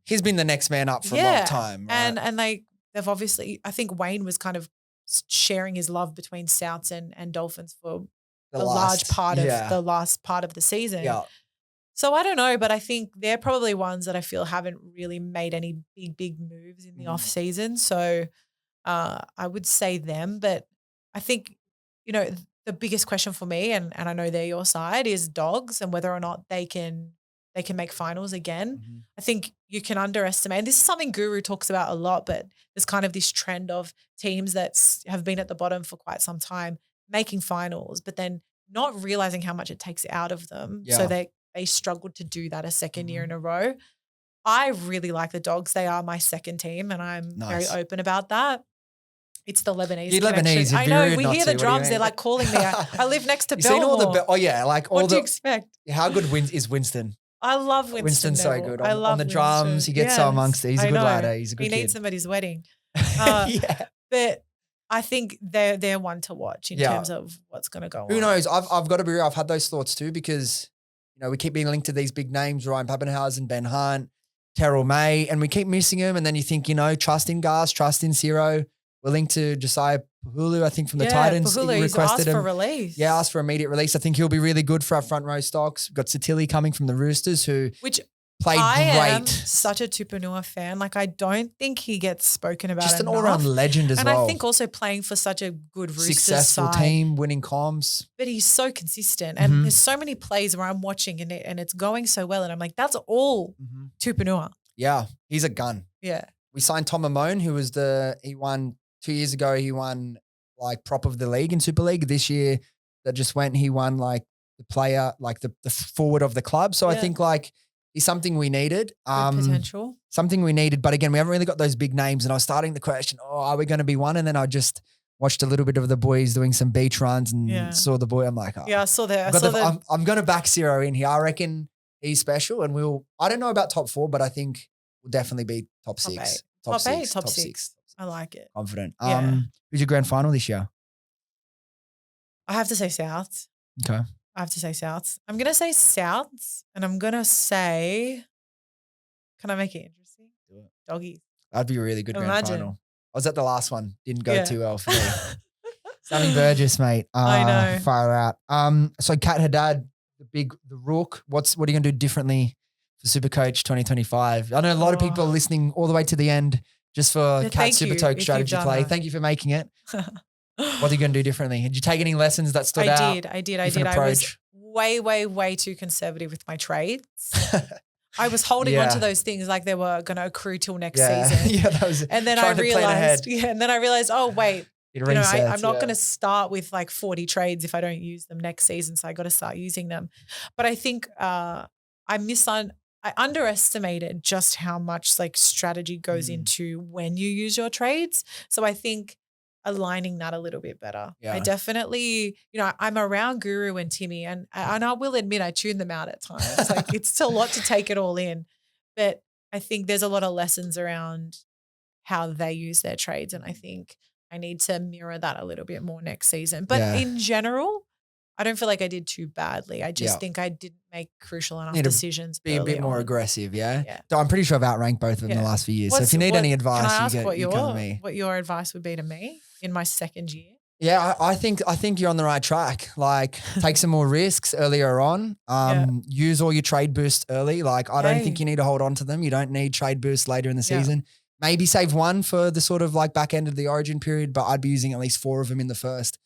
he's been the next man up for a long time. Right? And they've obviously, I think Wayne was kind of sharing his love between Souths and Dolphins for a large part of the last part of the season. Yeah. So I don't know, but I think they're probably ones that I feel haven't really made any big moves in the off season. So I would say them, but I think, you know, the biggest question for me, and I know they're your side, is Dogs and whether or not they can make finals again. Mm-hmm. I think you can underestimate, and this is something Guru talks about a lot, but there's kind of this trend of teams that have been at the bottom for quite some time making finals, but then not realizing how much it takes out of them. Yeah. So they struggled to do that a second year in a row. I really like the Dogs. They are my second team, and I'm very open about that. It's the Lebanese connection. I know, we hear the drums. They're like calling me. I live next to Belmore. What do you expect? How good is Winston? I love Winston. Winston's so good. I love on the drums. He gets so amongst it. He's a good lad. He's a good kid. He needs them at his wedding. But I think they're one to watch in terms of what's going to go on. Who knows? I've got to be real. I've had those thoughts too because, you know, we keep being linked to these big names, Ryan Pappenhausen, Ben Hunt, Terrell May, and we keep missing them. And then you think, you know, trust in Gas, trust in Ciro. We're linked to Josiah Pahulu, I think, from the Titans. Pahulu, he's asked for release. Yeah, asked for immediate release. I think he'll be really good for our front row stocks. We've got Satili coming from the Roosters Which played great. I am such a Tupanua fan. Like, I don't think he gets spoken about Just an enough. all-round legend as well. And I think also playing for such a good Roosters successful side. team, winning comms. But he's so consistent. And there's so many plays where I'm watching and it's going so well. And I'm like, that's all Tupanua. Yeah, he's a gun. Yeah. We signed Tom Amone, who was he won 2 years ago. He won like prop of the league in Super League. This year that just went, he won like the player, like the forward of the club. So I think like he's something we needed. Potential. Something we needed. But again, we haven't really got those big names. And I was starting to question, are we going to be one? And then I just watched a little bit of the boys doing some beach runs and saw the boy. I'm like, I saw that. I'm going to back Ciro in here. I reckon he's special. And I don't know about top 4, but I think we'll definitely be top 6. Top 6. I like it. Confident. Who's your grand final this year? I have to say Souths. Okay. I have to say Souths. I'm going to say Souths, and I'm going to say, can I make it interesting? Do it. Doggies. That'd be a really good grand final. I was at the last one. Didn't go too well for me. Sammy Burgess, mate. I know. Far out. So Kat Haddad, the Rook, what are you going to do differently for Supercoach 2025? I know a lot of people are listening all the way to the end just for Kat Supercoach strategy play. Thank you for making it. What are you going to do differently? Did you take any lessons that stood out? I did. I was way too conservative with my trades. I was holding on to those things like they were going to accrue till next season. That was. And then I realized, oh wait, I'm not going to start with like 40 trades if I don't use them next season. So I got to start using them. But I think I underestimated just how much like strategy goes into when you use your trades. So I think aligning that a little bit better. Yeah. I definitely, I'm around Guru and Timmy and I will admit I tune them out at times. Like it's a lot to take it all in. But I think there's a lot of lessons around how they use their trades. And I think I need to mirror that a little bit more next season. But in general, I don't feel like I did too badly. I just think I didn't make crucial enough decisions. Be a bit more aggressive, yeah? So I'm pretty sure I've outranked both of them in the last few years. So if you need any advice, you come to me. What your advice would be to me in my second year? Yeah, I think you're on the right track. Like take some more risks earlier on. Use all your trade boosts early. Like I don't think you need to hold on to them. You don't need trade boosts later in the season. Maybe save one for the sort of like back end of the origin period, but I'd be using at least 4 of them in the first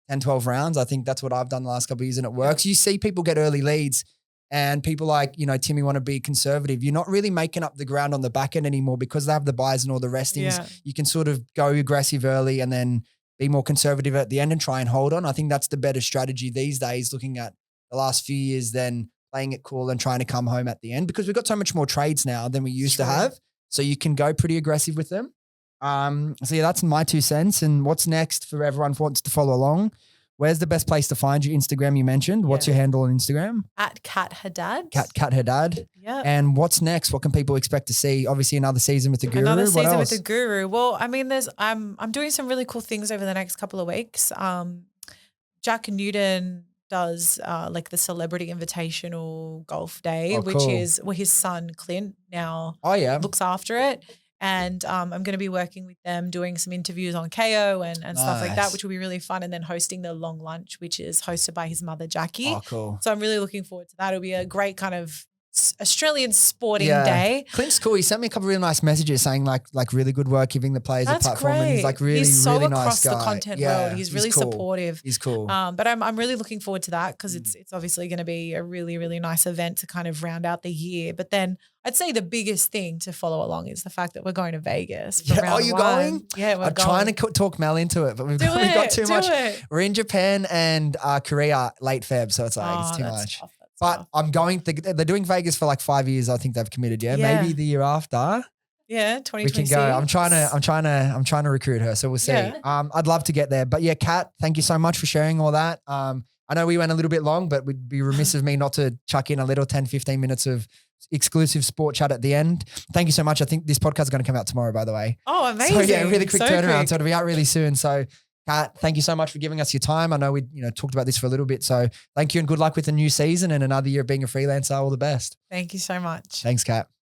10, 12 rounds. I think that's what I've done the last couple of years and it works. You see people get early leads and people like, Timmy want to be conservative. You're not really making up the ground on the back end anymore because they have the buys and all the restings. Yeah. You can sort of go aggressive early and then be more conservative at the end and try and hold on. I think that's the better strategy these days, looking at the last few years than playing it cool and trying to come home at the end because we've got so much more trades now than we used to have. So you can go pretty aggressive with them. So yeah, that's my 2 cents. And what's next for everyone who wants to follow along? Where's the best place to find you? Instagram you mentioned. What's your handle on Instagram? At Kat Haddad. Kat Haddad. Yeah. And what's next? What can people expect to see? Obviously another season with the Guru. Another season with the Guru. Well, I mean, I'm doing some really cool things over the next couple of weeks. Jack Newton does like the Celebrity Invitational Golf Day, Oh, which cool. is where his son Clint now looks after it. And I'm going to be working with them, doing some interviews on KO and stuff like that, Nice. which will be really fun. And then hosting the long lunch, which is hosted by his mother, Jackie. Oh, cool. So I'm really looking forward to that. It'll be a great kind of Australian sporting day. Clint's cool. He sent me a couple of really nice messages saying like really good work, giving the players a platform. Great. And he's like really, he's so really across nice guy. the content world. He's really cool. supportive. He's cool. But I'm really looking forward to that because it's obviously going to be a really, really nice event to kind of round out the year. But then I'd say the biggest thing to follow along is the fact that we're going to Vegas. For round you one. going? Yeah, we're I'm going. trying to talk Mel into it, but we've got too much. We're in Japan and Korea late Feb, so it's like it's too much. Tough. But I'm going. They're doing Vegas for like 5 years. I think they've committed. Yeah, maybe the year after. Yeah, 2026. We can go. I'm trying to recruit her. So we'll see. Yeah. I'd love to get there. But yeah, Kat, thank you so much for sharing all that. I know we went a little bit long, but we'd be remiss of me not to chuck in a little 10, 15 minutes of exclusive sport chat at the end. Thank you so much. I think this podcast is going to come out tomorrow, by the way. Oh, amazing. So yeah, really quick turnaround. Quick. So it'll be out really soon. So Kat, thank you so much for giving us your time. I know we talked about this for a little bit. So thank you and good luck with the new season and another year of being a freelancer. All the best. Thank you so much. Thanks, Kat.